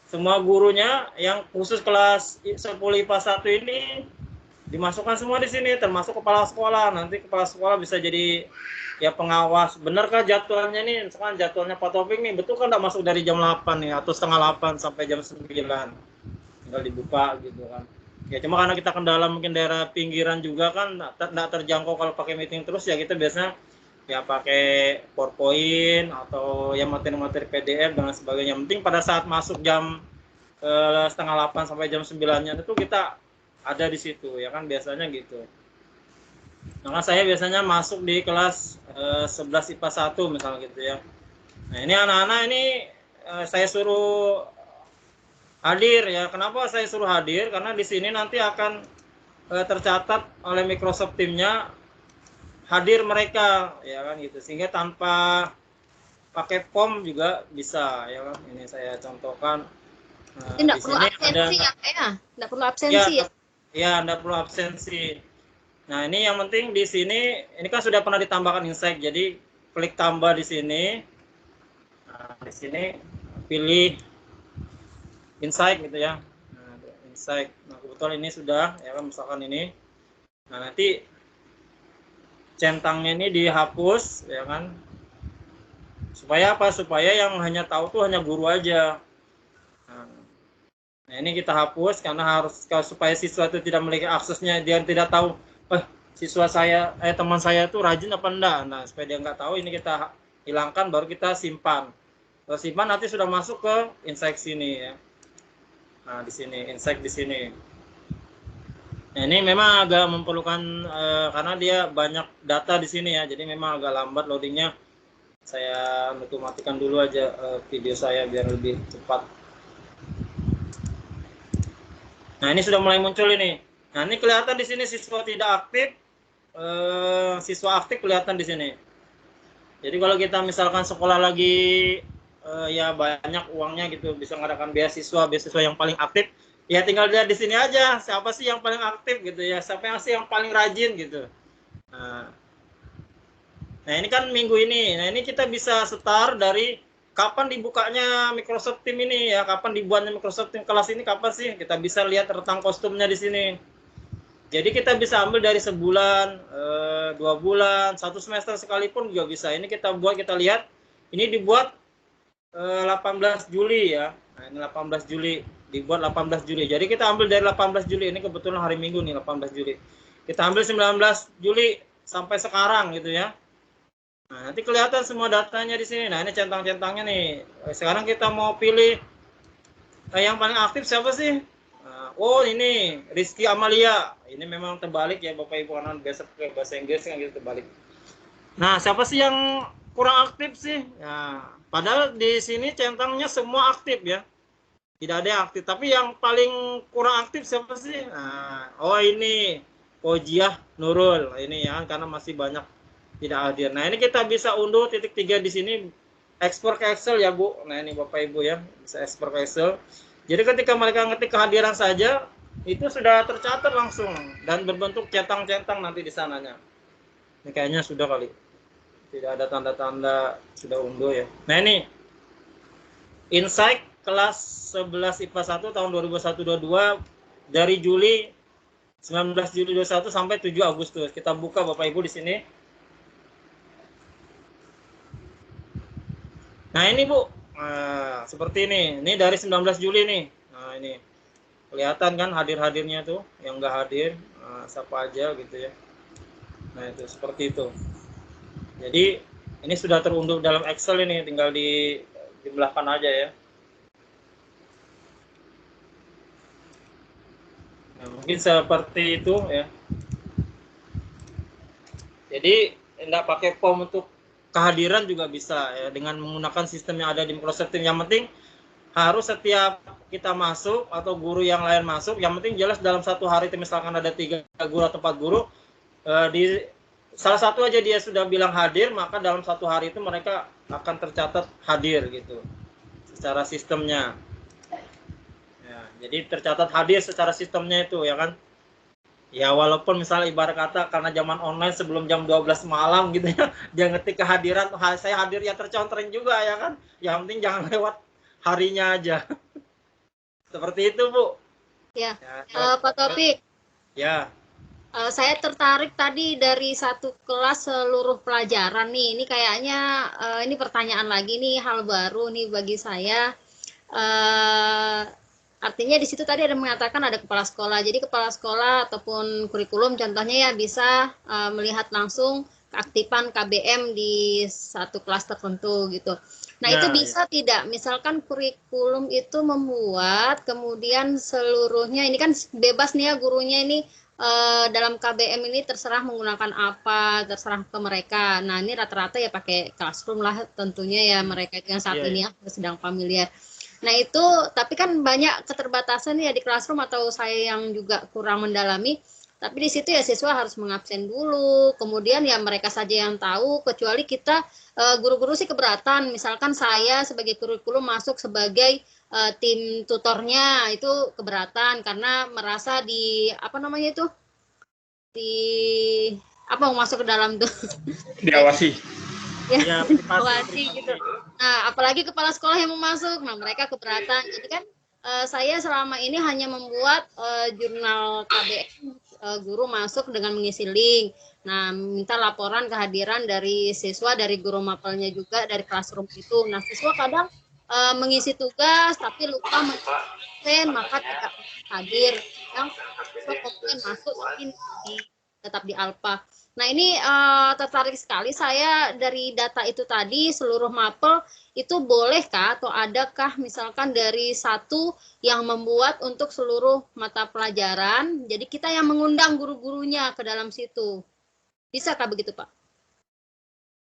semua gurunya yang khusus kelas 10 IPA 1 ini dimasukkan semua di sini, termasuk kepala sekolah. Nanti kepala sekolah bisa jadi ya pengawas. Benarkah jadwalnya nih, misalkan jadwalnya Pak Taufik nih, betul kan nggak masuk dari jam 8 nih, atau setengah 8 sampai jam 9. Tinggal dibuka gitu kan. Ya cuma karena kita kendala mungkin daerah pinggiran juga kan, nggak terjangkau kalau pakai meeting terus, ya kita biasanya ya pakai PowerPoint atau ya materi-materi PDF dan sebagainya. Yang penting pada saat masuk jam setengah 8 sampai jam 9-nya itu kita ada di situ ya kan, biasanya gitu. Nah saya biasanya masuk di kelas 11 IPA 1 misalnya gitu ya. Nah ini anak-anak ini saya suruh hadir ya. Kenapa saya suruh hadir? Karena di sini nanti akan tercatat oleh Microsoft Teams-nya hadir mereka ya kan gitu. Sehingga tanpa pakai form juga bisa ya kan. Ini saya contohkan. Tidak perlu absensi ya, tidak perlu absensi ya. Ya, tidak perlu absensi. Nah, ini yang penting di sini, ini kan sudah pernah ditambahkan insight, jadi klik tambah di sini. Nah, di sini pilih insight gitu ya. Nah, insight. Nah, kebetulan ini sudah, ya kan, misalkan ini. Nah, nanti centangnya ini dihapus, ya kan. Supaya apa? Supaya yang hanya tahu tuh hanya guru aja. Nah, ini kita hapus karena harus supaya siswa itu tidak memiliki aksesnya, dia tidak tahu, siswa saya, teman saya itu rajin apa enggak. Nah, supaya dia nggak tahu, ini kita hilangkan, baru kita simpan. Kalau simpan nanti sudah masuk ke insight sini ya. Nah, di sini insight di sini. Nah, ini memang agak memerlukan karena dia banyak data di sini ya, jadi memang agak lambat loadingnya. Saya matikan dulu aja video saya biar lebih cepat. Nah, ini sudah mulai muncul ini. Nah, ini kelihatan di sini siswa tidak aktif, siswa aktif kelihatan di sini. Jadi kalau kita misalkan sekolah lagi ya banyak uangnya gitu, bisa mengadakan beasiswa yang paling aktif, ya tinggal lihat di sini aja siapa sih yang paling aktif gitu ya, siapa sih yang paling rajin gitu. Nah, ini kan minggu ini. Nah, ini kita bisa start dari kapan dibukanya Microsoft Teams ini ya, kapan dibuatnya Microsoft Teams kelas ini kapan sih? Kita bisa lihat rentang kostumnya di sini. Jadi kita bisa ambil dari sebulan, 2 bulan, 1 semester sekalipun juga bisa. Ini kita buat, kita lihat. Ini dibuat 18 Juli ya. Nah, ini 18 Juli, dibuat 18 Juli. Jadi kita ambil dari 18 Juli, ini kebetulan hari Minggu nih 18 Juli. Kita ambil 19 Juli sampai sekarang gitu ya. Nah, nanti kelihatan semua datanya di sini. Nah, ini centang-centangnya nih. Sekarang kita mau pilih yang paling aktif siapa sih? Oh, ini Rizky Amalia. Ini memang terbalik ya, Bapak Ibu, karena biasa pakai bahasa Inggris kan gitu terbalik. Nah, siapa sih yang kurang aktif sih? Nah, padahal di sini centangnya semua aktif ya. Tidak ada yang aktif, tapi yang paling kurang aktif siapa sih? Nah, oh ini Pojiah Nurul. Ini ya, karena masih banyak tidak hadir. Nah, ini kita bisa unduh titik 3 di sini, ekspor ke Excel ya, Bu. Nah, ini Bapak Ibu ya, bisa ekspor ke Excel. Jadi ketika mereka ngetik kehadiran saja, itu sudah tercatat langsung dan berbentuk centang-centang nanti di sananya. Ini kayaknya sudah kali. Tidak ada tanda-tanda sudah unduh ya. Nah, ini Insight kelas 11 IPA 1 tahun 2021-22 dari Juli 19 Juli 21 sampai 7 Agustus. Kita buka Bapak Ibu di sini. Nah, ini Bu, seperti ini dari 19 Juli nih. Nah, ini kelihatan kan hadir-hadirnya tuh, yang nggak hadir siapa aja gitu ya. Nah, itu seperti itu. Jadi ini sudah terunduh dalam Excel, ini tinggal dijumlahkan aja ya. Nah, mungkin seperti itu ya. Jadi nggak pakai form untuk kehadiran juga bisa ya, dengan menggunakan sistem yang ada di Microsoft Teams. Yang penting harus setiap kita masuk atau guru yang lain masuk, yang penting jelas dalam satu hari itu misalkan ada 3 guru atau 4 guru, di salah satu aja dia sudah bilang hadir, maka dalam satu hari itu mereka akan tercatat hadir gitu secara sistemnya. Ya, jadi tercatat hadir secara sistemnya itu ya kan. Ya walaupun misalnya ibarat kata karena zaman online sebelum jam 12 malam gitu ya, dia ngetik kehadiran, saya hadir ya terconteng juga ya kan. Yang penting jangan lewat harinya aja. Seperti itu, Bu. Ya, Ya, Pak Taufik, ya. saya tertarik tadi dari satu kelas seluruh pelajaran nih. Ini kayaknya ini pertanyaan lagi nih, hal baru nih bagi saya. Artinya di situ tadi ada mengatakan ada kepala sekolah. Jadi kepala sekolah ataupun kurikulum contohnya ya bisa melihat langsung keaktifan KBM di satu kelas tertentu gitu. Nah, itu bisa tidak? Misalkan kurikulum itu membuat kemudian seluruhnya ini kan bebas nih ya gurunya ini dalam KBM ini terserah menggunakan apa, terserah ke mereka. Nah, ini rata-rata ya pakai Classroom lah tentunya ya mereka yang saat ini ya sedang familiar. Nah itu, tapi kan banyak keterbatasan ya di Classroom atau saya yang juga kurang mendalami. Tapi di situ ya siswa harus mengabsen dulu. Kemudian ya mereka saja yang tahu. Kecuali kita guru-guru sih keberatan. Misalkan saya sebagai kurikulum masuk sebagai tim tutornya itu keberatan karena merasa di apa namanya itu di apa masuk ke dalam tuh Diawasi. ya awasi gitu. Nah, apalagi kepala sekolah yang mau masuk, nah mereka keberatan. Jadi kan saya selama ini hanya membuat jurnal KBM guru masuk dengan mengisi link. Nah, minta laporan kehadiran dari siswa, dari guru mapelnya juga, dari Classroom itu. Nah, siswa kadang mengisi tugas tapi lupa mengabsen, maka tidak hadir. Yang siswa komplain masuk tapi tetap di Alpa. Nah ini tertarik sekali saya dari data itu tadi seluruh mapel itu bolehkah atau adakah misalkan dari satu yang membuat untuk seluruh mata pelajaran, jadi kita yang mengundang guru-gurunya ke dalam situ. Bisakah begitu Pak?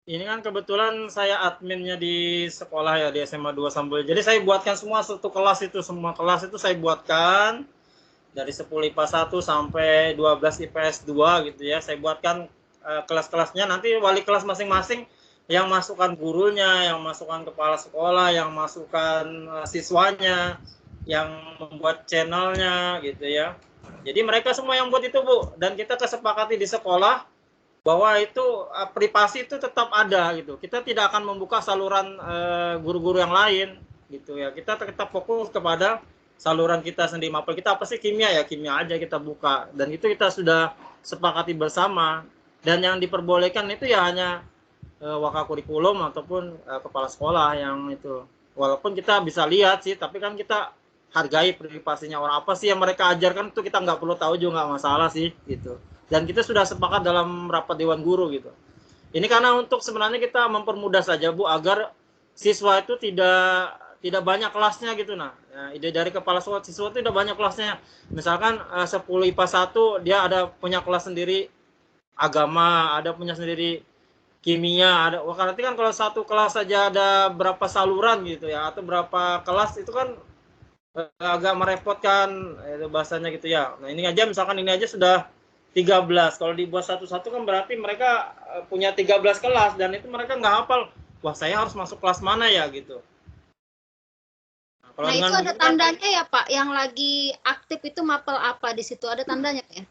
Ini kan kebetulan saya adminnya di sekolah ya di SMA 2 Sambul. Jadi saya buatkan semua satu kelas itu, semua kelas itu saya buatkan dari 10 IPA 1 sampai 12 IPS 2 gitu ya. Saya buatkan kelas-kelasnya, nanti wali kelas masing-masing yang masukkan gurunya, yang masukkan kepala sekolah, yang masukkan siswanya, yang membuat channelnya gitu ya. Jadi mereka semua yang buat itu Bu, dan kita kesepakati di sekolah bahwa itu privasi itu tetap ada gitu. Kita tidak akan membuka saluran guru-guru yang lain gitu ya. Kita tetap fokus kepada saluran kita sendiri. Mapel kita apa sih, kimia ya, kimia aja kita buka, dan itu kita sudah sepakati bersama. Dan yang diperbolehkan itu ya hanya wakakurikulum ataupun kepala sekolah yang itu. Walaupun kita bisa lihat sih, tapi kan kita hargai privasinya orang. Apa sih yang mereka ajarkan itu kita nggak perlu tahu juga, nggak masalah sih gitu. Dan kita sudah sepakat dalam rapat dewan guru gitu. Ini karena untuk sebenarnya kita mempermudah saja Bu, agar siswa itu tidak banyak kelasnya gitu. Nah, ide dari kepala sekolah, siswa itu tidak banyak kelasnya. Misalkan 10 IPA 1 dia ada punya kelas sendiri agama, ada punya sendiri kimia, ada. Wah, nanti kan kalau satu kelas saja ada berapa saluran gitu ya, atau berapa kelas itu kan agak merepotkan itu bahasanya gitu ya. Nah, ini aja misalkan ini aja sudah 13. Kalau dibuat satu-satu kan berarti mereka punya 13 kelas, dan itu mereka nggak hafal. Wah, saya harus masuk kelas mana ya gitu. Nah, itu ada tandanya ya Pak, yang lagi aktif itu mapel apa di situ, ada tandanya ya?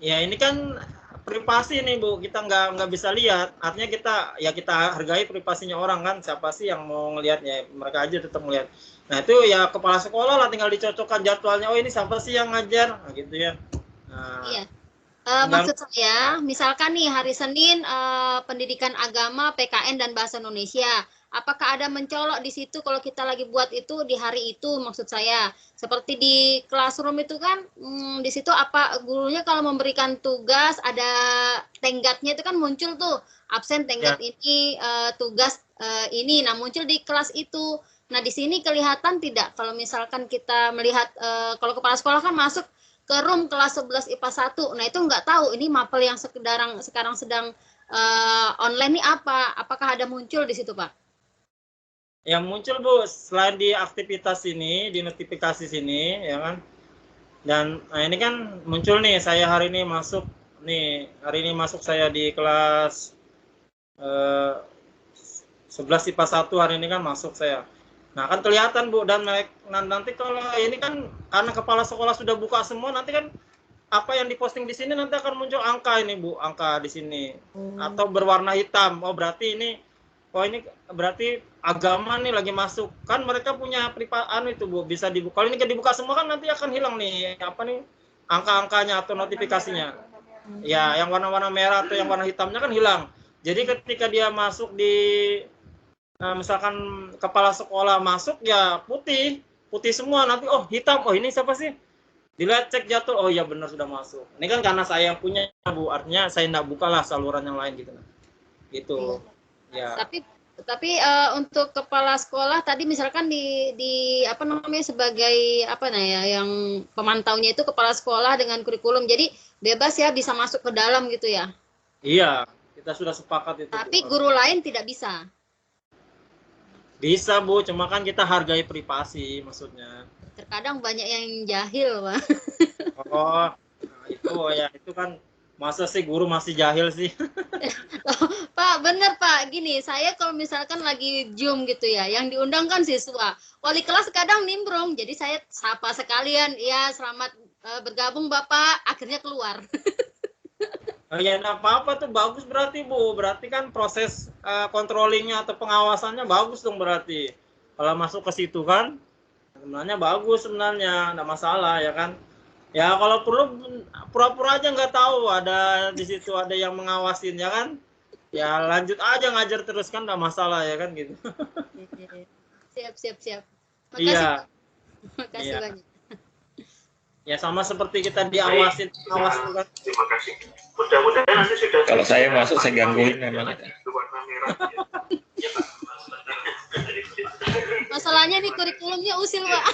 Ya ini kan privasi nih Bu, kita nggak bisa lihat. Artinya kita hargai privasinya orang kan, siapa sih yang mau ngelihatnya, mereka aja tetap ngelihat. Nah itu ya kepala sekolah lah, tinggal dicocokkan jadwalnya, oh ini siapa sih yang ngajar, nah, gitu ya. Nah, iya. Maksud saya, misalkan nih hari Senin pendidikan agama, PKN dan bahasa Indonesia, apakah ada mencolok di situ kalau kita lagi buat itu di hari itu, maksud saya. Seperti di Classroom itu kan, di situ apa gurunya kalau memberikan tugas ada tenggatnya itu kan muncul tuh absen tenggat ini, tugas ini, nah muncul di kelas itu. Nah di sini kelihatan tidak kalau misalkan kita melihat kalau kepala sekolah kan masuk ke room kelas 11 IPA 1. Nah, itu nggak tahu ini mapel yang sekarang sedang online ini apa? Apakah ada muncul di situ, Pak? Yang muncul Bu, selain di aktivitas ini, di notifikasi sini, ya kan. Dan ini kan muncul nih, saya hari ini masuk Nih, hari ini masuk saya di kelas 11 IPA 1 hari ini kan masuk saya. Nah, kan kelihatan Bu, dan nanti kalau ini kan karena kepala sekolah sudah buka semua, nanti kan apa yang diposting di sini nanti akan muncul angka ini Bu, angka di sini. Atau berwarna hitam. Oh, berarti ini berarti agama nih lagi masuk. Kan mereka punya pripaan itu Bu, bisa dibuka. Kalau ini kan dibuka semua kan nanti akan hilang nih apa nih angka-angkanya atau notifikasinya. Ya, yang warna-warna merah atau yang warna hitamnya kan hilang. Jadi ketika dia masuk di misalkan kepala sekolah masuk ya putih semua, nanti oh hitam, oh ini siapa sih, dilihat cek jatuh, oh ya benar sudah masuk. Ini kan karena saya yang punya Bu, artinya saya nggak buka lah saluran yang lain gitu. Gitu ya. Tapi untuk kepala sekolah tadi misalkan di apa namanya sebagai apa ya yang pemantaunya itu kepala sekolah dengan kurikulum, jadi bebas ya bisa masuk ke dalam gitu ya. Iya, kita sudah sepakat itu. Tapi guru lain tidak bisa. Bisa Bu, cuma kan kita hargai privasi maksudnya. Terkadang banyak yang jahil, Pak. Oh, nah itu kan masa sih guru masih jahil sih. Pak, bener Pak. Gini, saya kalau misalkan lagi Zoom gitu ya, yang diundang kan siswa. Wali kelas kadang nimbrung, jadi saya sapa sekalian, ya selamat bergabung Bapak, akhirnya keluar. Ya enggak apa-apa tuh, bagus berarti Bu. Berarti kan proses controllingnya atau pengawasannya bagus dong berarti. Kalau masuk ke situ kan, sebenarnya bagus sebenarnya, enggak masalah ya kan. Ya kalau perlu pura-pura aja nggak tahu ada di situ ada yang mengawasin ya kan. Ya lanjut aja ngajar terus kan enggak masalah ya kan gitu. Siap. Makasih, Iya. Makasih Iya. banyak. Ya sama seperti kita diawasin, awas kan. Terima kasih. Mudah-mudahan nanti sudah. Kalau saya masuk saya gangguin memang. Warna merah. Ya, Pak. Masalahnya nih kurikulumnya usil, Pak.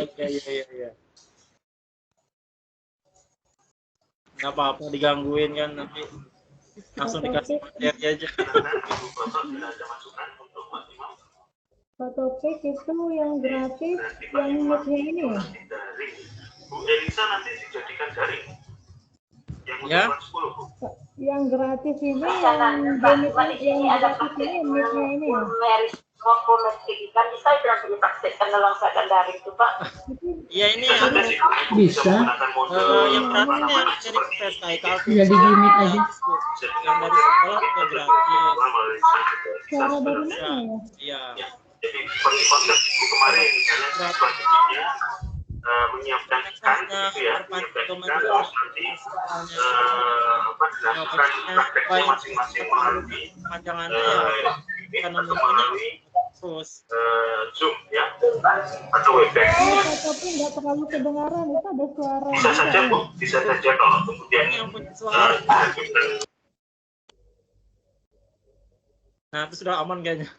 Oke, iya. Nggak apa-apa digangguin kan nanti langsung dikasih materi aja. Pak Topik itu yang gratis, yang meetnya ini ya? Bu Elisa nanti dijadikan daring. Ya. Yang gratis ini, yang gratis ini meetnya ini ya? Waktu kan bisa bilang dipraktekkan dalam keadaan daring itu Pak. Iya ini yang Bisa. yang gratis ini yang dari tes KIKL. Tinggal di limit aja. Yang dari sekolah juga gratis. Cara dari mana ya? Iya. Jadi seperti konsep buku kemarin misalnya strateginya menyiapkan ikan gitu ya, menyiapkan ikan terus nanti dilakukan prakteknya masing-masing melalui melalui terus Zoom ya atau Webex. Tapi nggak terlalu kedengaran, itu ada suara. Bisa saja Bu, bisa saja kalau kemudian yang punya suara. Nah itu sudah aman kayaknya.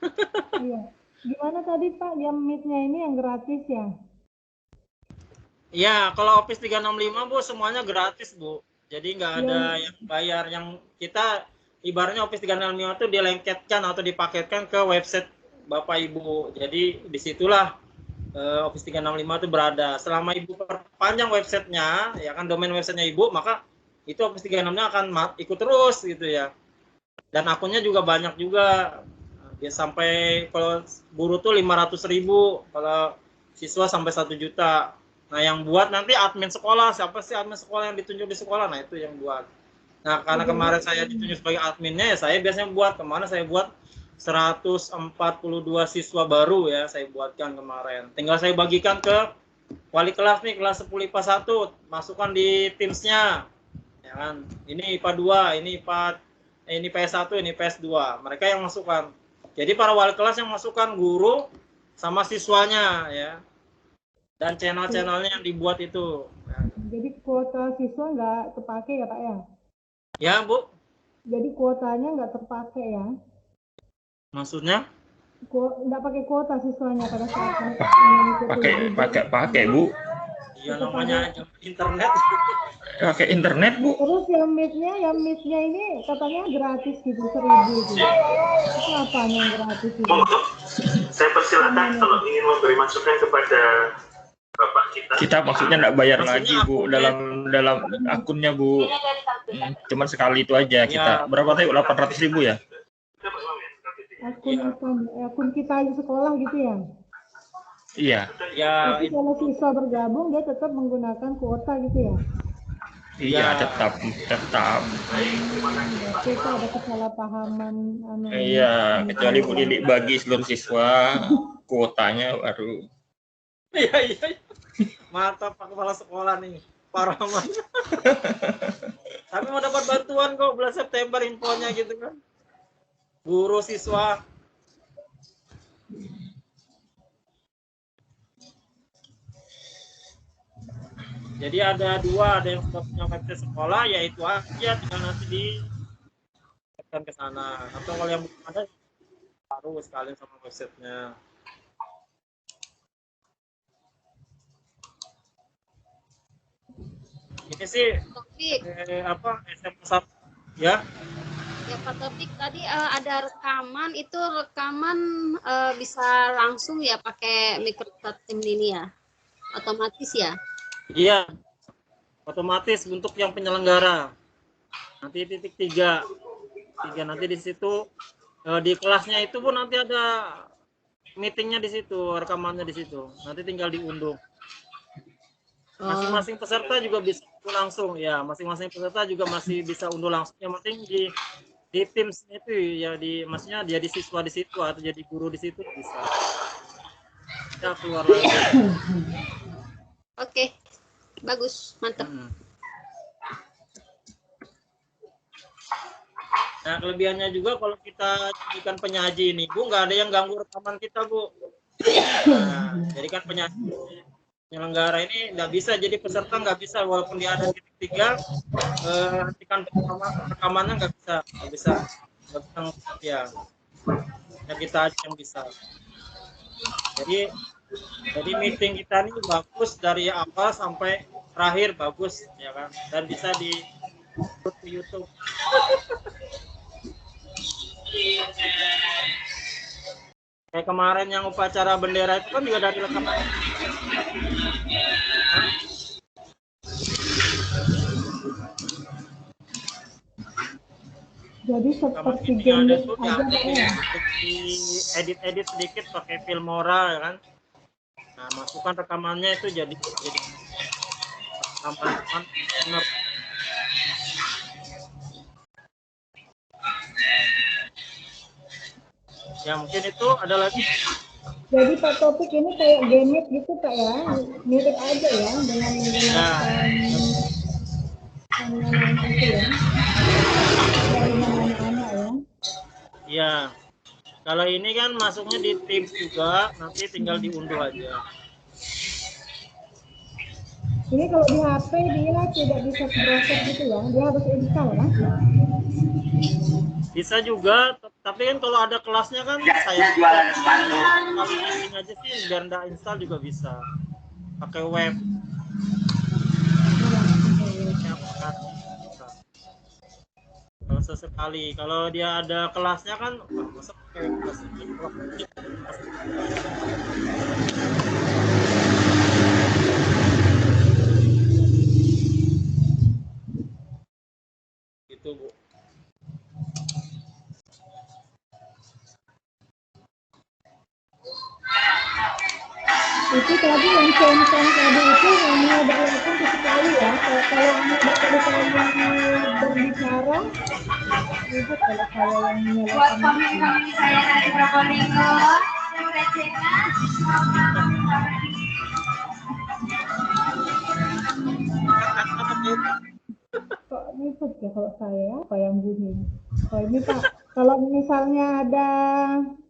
Iya. Gimana tadi Pak, yang meetnya ini yang gratis ya? Iya, kalau Office 365 Bu semuanya gratis Bu. Jadi nggak ada yang bayar. Yang kita ibaratnya Office 365 itu dilengketkan atau dipaketkan ke website Bapak Ibu. Jadi disitulah Office 365 itu berada. Selama Ibu perpanjang websitenya, ya kan domain websitenya Ibu, maka itu Office 365 akan ikut terus gitu ya. Dan akunnya juga banyak juga. Ya sampai kalau guru tuh 500.000, kalau siswa sampai 1 juta. Nah yang buat nanti admin sekolah, siapa sih admin sekolah yang ditunjuk di sekolah, nah itu yang buat. Nah karena kemarin saya ditunjuk sebagai adminnya, ya saya biasanya buat, kemarin saya buat 142 siswa baru ya, saya buatkan kemarin. Tinggal saya bagikan ke wali kelas nih, kelas 10 IPA 1, masukkan di Teams-nya. Ya kan, ini IPA 2, ini PS1, ini PS2, mereka yang masukkan. Jadi para wali kelas yang masukkan guru sama siswanya ya. Dan channel-channelnya yang dibuat itu. Jadi kuota siswa nggak terpakai ya Pak ya? Ya Bu. Jadi kuotanya nggak terpakai ya? Maksudnya? Nggak pakai kuota siswanya pada saat Pakai Bu. Iya namanya internet. Pakai internet Bu. Terus yang meetnya ini katanya gratis gitu, 1.000 gitu. Itu apa yang gratis itu? Saya persilakan kalau ingin memberi masukan kepada Bapak Kita maksudnya nggak bayar Maksudnya lagi Bu dalam akunnya Bu. Cuman sekali itu aja kita. Berapa tadi? 800.000 ya? Akun kita di sekolah gitu ya. Iya. Ya, Tapi kalau siswa bergabung dia tetap menggunakan kuota gitu ya. Iya, tetap. Berarti itu ada kesalahpahaman. Iya, kecuali Bu Lili bagi seluruh siswa kuotanya baru. iya. Mantap Pak Kepala Sekolah nih. Parah banget. Tapi mau dapat bantuan kok bulan September infonya gitu kan. Guru siswa. Jadi ada dua, ada yang sudah punya website sekolah, yaitu aja tinggal nanti di ke sana. Atau kalau yang belum ada, baru sekalian sama websitenya. Ini sih SMA 1 ya. Ya Pak Topik, tadi ada rekaman, itu rekaman bisa langsung ya pakai Microsoft Teams ini ya? Otomatis ya? Iya, otomatis untuk yang penyelenggara. Nanti titik 3 nanti di situ di kelasnya itu pun nanti ada meetingnya di situ, rekamannya di situ. Nanti tinggal diunduh. Masing-masing peserta juga bisa langsung ya, masing-masing peserta juga masih bisa unduh langsung. Yang penting di Teams itu ya, maksudnya dia di siswa di situ atau jadi guru di situ bisa. Kita keluar lagi. Oke. Bagus, mantap. Nah, kelebihannya juga kalau kita jadikan penyaji ini, Bu, nggak ada yang ganggu rekaman kita, Bu. Nah, jadi kan penyelenggara ini nggak bisa, jadi peserta nggak bisa, walaupun dia ada titik 3, hentikan rekamannya nggak bisa ya. Ya kita aja yang bisa. Jadi meeting kita ini bagus dari awal sampai terakhir, bagus ya kan, dan bisa di YouTube. Kayak kemarin yang upacara bendera itu kan juga dari rekaman. Jadi seperti game aja ya. Edit sedikit pakai Filmora ya kan. Nah, masukkan rekamannya itu jadi rekaman benar. Ya mungkin itu ada lagi. Jadi Pak Topik ini kayak game gitu Pak ya, mirip aja ya dengan menggunakan itu ya, dari anak-anak ya. Ya, kalau ini kan masuknya di Teams juga, nanti tinggal diunduh aja. Ini kalau di HP dia tidak bisa browser gitu ya, dia harus install kan? Bisa juga, tapi kan kalau ada kelasnya kan saya ini aja sih, biar nggak install juga bisa. Pakai web. Kalau sesekali, kalau dia ada kelasnya kan masa pakai kelas ini. Gitu, Bu. Itu tadi yang centang tadi itu hanya berlaku sekali ya. Kalau hanya berkali-kali berbicara, itu kalau saya yang menyalakan. Buat kami saya dari Probolinggo, Kok ngikut ya kalau saya apa yang bunyi? Oh ini Pak, kalau misalnya ada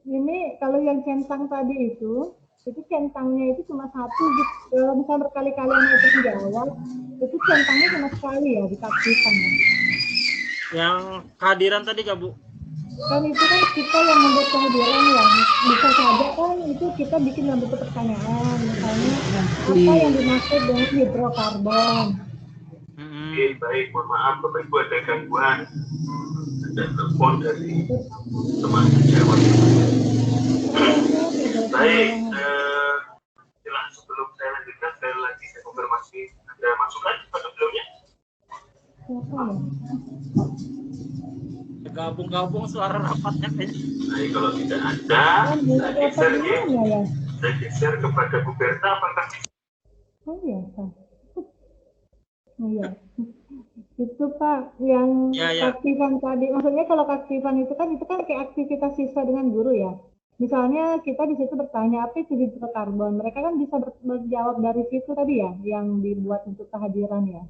ini, kalau yang centang tadi itu centangnya itu cuma satu gitu. Kalau misalnya berkali-kali anak itu menjawab, itu centangnya cuma sekali ya ditaktifkan ya. Yang kehadiran tadi Kak, Bu? Kan itu kan kita yang membuat kehadiran ya. Bisa saja kan itu kita bikin dalam bentuk pertanyaan, misalnya apa yang dimaksud dengan hidrokarbon. Baik, mohon maaf Bapak Ibu ada gangguan, ada telepon dari teman sejawat. Baik, sebelum saya lanjutkan, saya Siapa ya? Gabung-gabung suara rapatnya kayaknya. Jadi kalau tidak ada, saya geser ya. Ya? Saya geser kepada Bu Berta, apakah Oh iya, Pak. Iya. Itu Pak yang Ya, ya. keaktifan tadi. Maksudnya kalau keaktifan itu kan kayak aktivitas siswa dengan guru ya. Misalnya kita di situ bertanya apa itu hidrokarbon. Mereka kan bisa menjawab dari situ tadi ya, yang dibuat untuk kehadiran ya.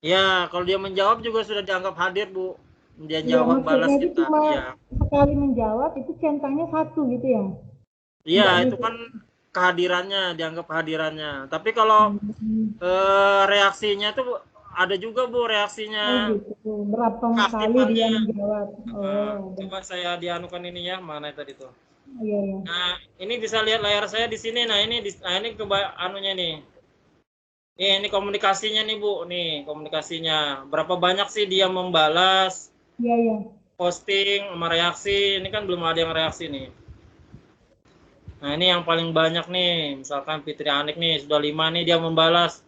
Ya, kalau dia menjawab juga sudah dianggap hadir, Bu. Dia Ya, jawab balas maksudnya itu kita. cuma Ya. sekali menjawab itu centangnya 1 gitu ya. Iya, Enggak itu gitu. kan kehadirannya, dianggap kehadirannya. Tapi kalau reaksinya tuh ada juga, Bu, reaksinya. Oh gitu. Berapa kali Keaktifannya. dia menjawab? Oh, Coba saya dianukan ini ya, mana tadi tuh. iya ya. Nah, ini bisa lihat layar saya di sini. Nah, ini anunya nih. Ini komunikasinya nih, Bu. Nih, komunikasinya. Berapa banyak sih dia membalas, Iya ya. posting, sama reaksi. Ini kan belum ada yang reaksi nih. Nah, ini yang paling banyak nih. Misalkan Fitri Anik nih, sudah 5 nih dia membalas.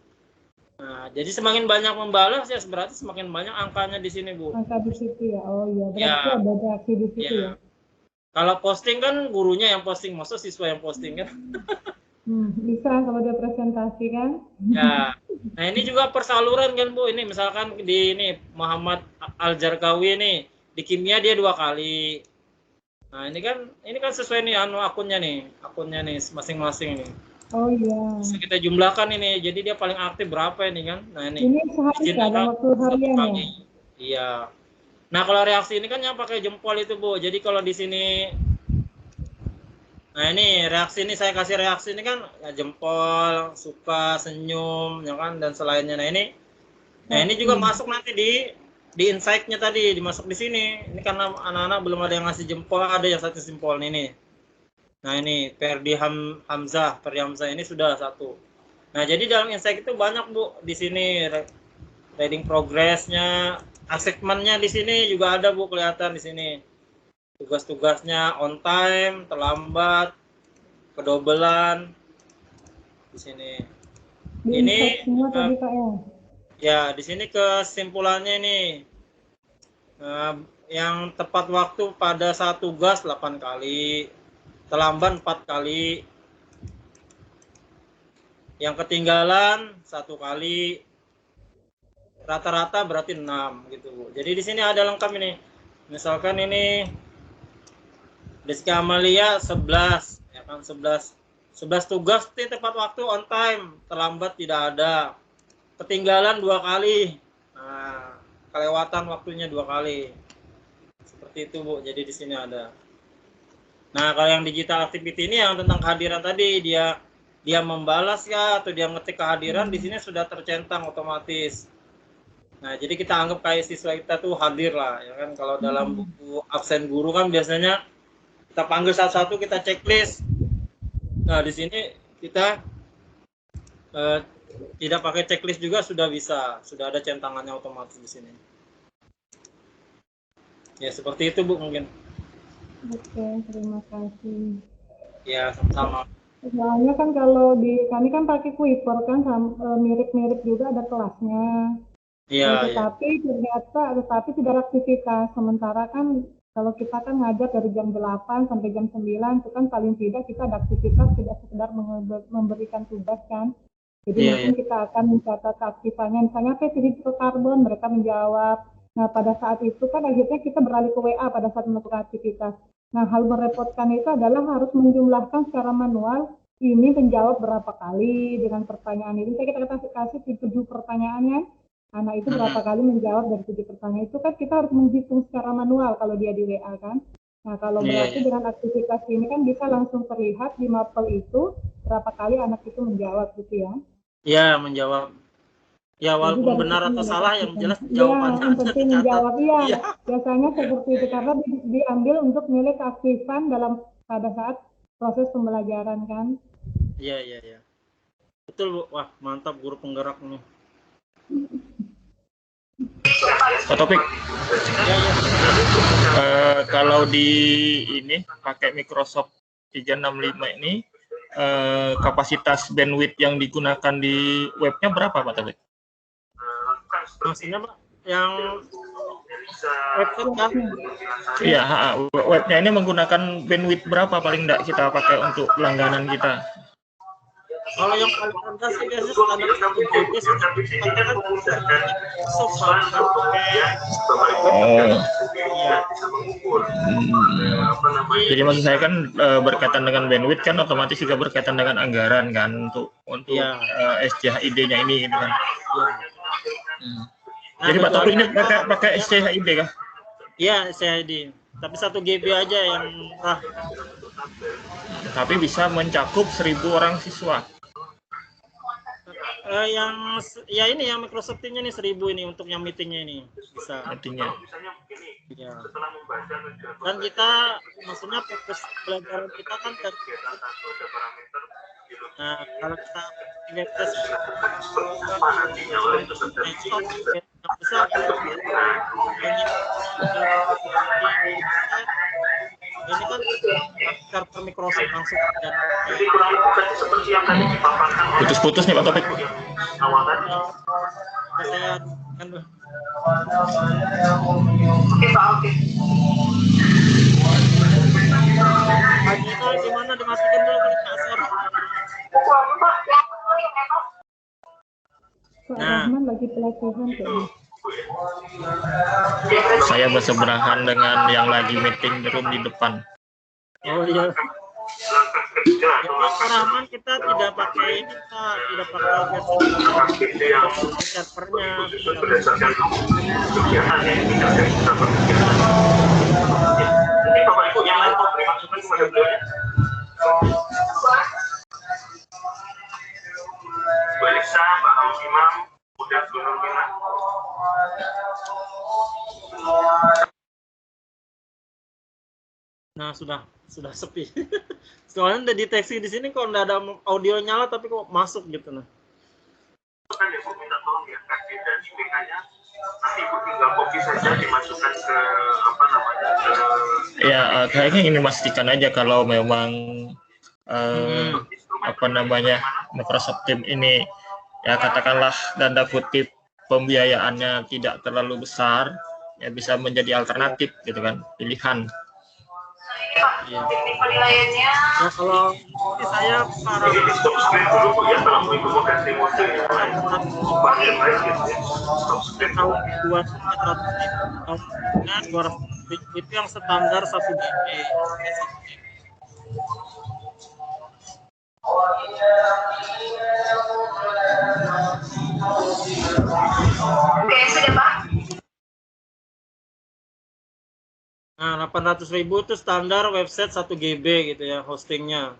Nah, jadi semakin banyak membalas ya berarti semakin banyak angkanya di sini, Bu. Angka di situ ya. Oh iya, berarti Ya. ada reaksi di situ ya. Kalau posting kan gurunya yang posting, masa siswa yang posting kan? Bisa kalau dia presentasi kan. Ya. Nah, ini juga persaluran kan, Bu. Ini misalkan di ini Muhammad Al-Jarkawi nih, di kimia dia 2 kali. Nah, ini kan sesuai nih akunnya nih masing-masing nih. Oh iya. Bisa kita jumlahkan ini. Jadi dia paling aktif berapa ini kan? Nah, ini. Ini sehari ya, dalam waktu harian ya. Iya. Nah, kalau reaksi ini kan yang pakai jempol itu, Bu. Jadi kalau di sini nah, ini reaksi ini saya kasih reaksi ini kan ya, jempol, suka, senyum, ya kan, dan selainnya. Nah, ini juga masuk nanti di insight-nya tadi, dimasuk di sini. Ini karena anak-anak belum ada yang ngasih jempol, ada yang 1 jempol ini. Nah, ini Ferdi Hamzah ini sudah 1. Nah, jadi dalam insight itu banyak, Bu. Di sini reading progress-nya, achievement-nya di sini juga ada, Bu, kelihatan di sini. Tugas-tugasnya on time, terlambat, kedobelan di sini. Ini semua tadi Pak ya. Ya, di sini kesimpulannya nih. Yang tepat waktu pada saat tugas 8 kali, terlambat 4 kali. Yang ketinggalan 1 kali. Rata-rata berarti 6 gitu, Bu. Jadi di sini ada lengkap ini. Misalkan ini Rizky Amalia 11, ya kan 11 tugas tepat waktu on time, terlambat tidak ada. Ketinggalan 2 kali. Nah, kelewatan waktunya 2 kali. Seperti itu, Bu. Jadi di sini ada. Nah, kalau yang digital activity ini yang tentang kehadiran tadi, dia membalas ya atau dia ngetik kehadiran, di sini sudah tercentang otomatis. Nah, jadi kita anggap kayak siswa kita tuh hadir lah, ya kan. Kalau dalam buku absen guru kan biasanya kita panggil satu-satu, kita checklist. Nah, di sini kita tidak pakai checklist juga sudah bisa, sudah ada centangannya otomatis di sini. Ya, seperti itu, Bu, mungkin. Oke, terima kasih. Ya, sama-sama. Soalnya kan kalau kami kan pakai Quiver kan, mirip-mirip juga ada kelasnya. Iya, tetapi tidak ada aktivitas. Sementara kan kalau kita kan ngajar dari jam 8 sampai jam 9 itu kan paling tidak kita ada aktivitas, tidak sekedar memberikan tugas kan. Jadi mungkin kita akan mencatat keaktifannya, misalnya apa itu hidrokarbon, mereka menjawab. Nah, pada saat itu kan akhirnya kita beralih ke WA pada saat melakukan aktivitas. Nah, hal merepotkan itu adalah harus menjumlahkan secara manual ini menjawab berapa kali dengan pertanyaan ini. Kita kasih 7 pertanyaan. Anak itu berapa kali menjawab dari 7 pertanyaan itu kan kita harus menghitung secara manual kalau dia di WA kan. Nah, kalau berarti dengan aktivitas ini kan bisa langsung terlihat di mapel itu berapa kali anak itu menjawab gitu ya. Iya, menjawab. Ya, walaupun benar atau salah yang jelas jawabannya. Yang penting menjawab, iya. Biasanya seperti itu karena diambil untuk nilai keaktifan pada saat proses pembelajaran kan. Iya. Betul, Bu. Wah, mantap guru penggerak nih. Topik. Kalau di ini pakai Microsoft 365 ini kapasitas bandwidth yang digunakan di webnya berapa, Pak Topik? Maksudnya, Pak? yang website kan? Iya, webnya ini menggunakan bandwidth berapa paling enggak kita pakai untuk langganan kita? Kalau yang paling rendah sih biasanya standar 1 GB Jadi maksud saya kan berkaitan dengan bandwidth kan otomatis juga berkaitan dengan anggaran kan untuk SCHID-nya ini gitu kan. Jadi Pak Taufik ini pakai SCHID kah? Iya, SCHID. Tapi 1 GB aja yang murah. Tapi bisa mencakup 1.000 orang siswa. Yang Microsoft Teams-nya nih 1.000 ini untuk yang meetingnya ini bisa. Meetingnya. Ya. Dan kita maksudnya fokus pelajaran kita kan kalau kita website ini kan server Microsoft langsung dan putus-putus nih Pak Taufik. Saya kan Pak gimana dimasukin dulu ke kasar. Rahman lagi pelatihan kayaknya. Saya berseberangan dengan yang lagi meeting di room di depan. Oh iya. Pak Rahman kita tidak pakai ini Pak, tidak pakai servernya. Bapak Ibu yang lain mau terima kasih kepada beliau. Bu Elisa, Pak Imam, udah belum bilang. Nah, sudah sepi. Soalnya udah deteksi di sini kok nggak ada audio nyala tapi kok masuk gitu nah. Kan ya Bu minta tolong ya KK dan IPK-nya nanti Ibu tinggal copy saja dimasukkan ke apa namanya Ya kayaknya ini memastikan aja kalau memang Microsoft Teams ini ya katakanlah tanda kutip pembiayaannya tidak terlalu besar ya bisa menjadi alternatif gitu kan, pilihan. Ya. Penilaiannya. Nah, kalau saya para di stop screen dulu Bu ya kalau Ibu mau kasih mode bagian lain gitu ya. Stop screen tahun 200 itu yang standar 1 GB. Oke, sudah Pak. Nah, 800.000 itu standar website 1 GB gitu ya hostingnya.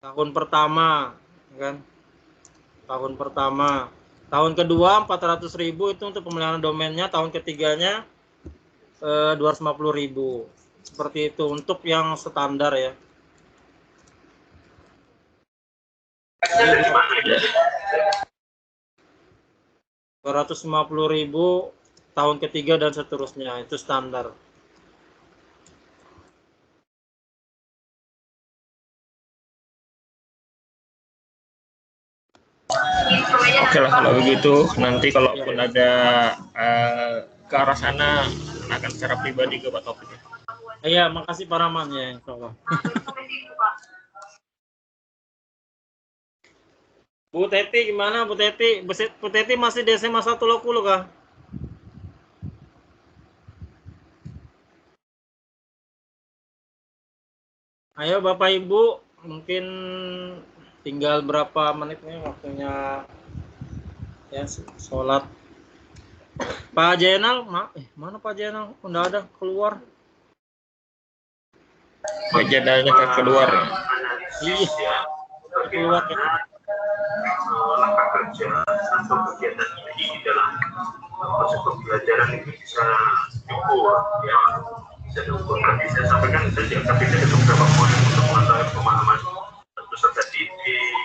Tahun pertama, kan? Tahun pertama. Tahun kedua 400.000 itu untuk pemeliharaan domainnya. Tahun ketiganya 250.000. Seperti itu untuk yang standar ya. 250.000 tahun ketiga dan seterusnya itu standar. Oke lah kalau begitu nanti kalaupun ada ke arah sana akan secara pribadi ke Pak Taufik. Iya, makasih Pak Rahman ya, insyaallah. Bu Teti gimana Bu Teti? Bu Teti masih di SMA 1 Lokulu kah? Ayo Bapak Ibu, mungkin tinggal berapa menit nih waktunya ya sholat. Pak Jenal, mana Pak Jenal? Udah ada keluar. Pak Jenalnya keluar. Iya, keluar ya. Langkah kerja atau kegiatan ini di dalam proses pembelajaran itu bisa diukur ya, bisa diukur. Tadi saya sampaikan tadi KPK ada beberapa poin untuk mengetahui pemahaman peserta didik.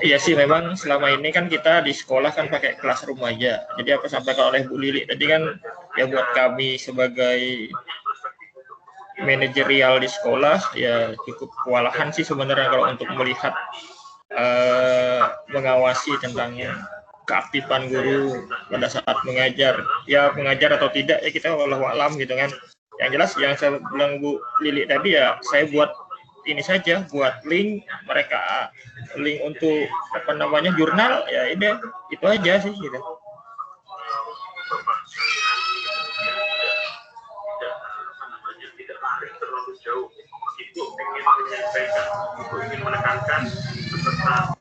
Iya sih, memang selama ini kan kita di sekolah kan pakai classroom aja. Jadi apa sampaikan oleh Bu Lili tadi kan ya buat kami sebagai manajerial di sekolah ya cukup kewalahan sih sebenarnya kalau untuk melihat mengawasi tentang keaktifan guru pada saat mengajar. Ya mengajar atau tidak ya kita wallahu alam gitu kan. Yang jelas yang saya bilang Bu Lili tadi ya saya buat ini saja, buat link mereka, link untuk apa namanya jurnal ya ini itu aja sih gitu. Tidak lari terlalu jauh. Ibu ingin menyampaikan, ibu ingin menekankan peserta.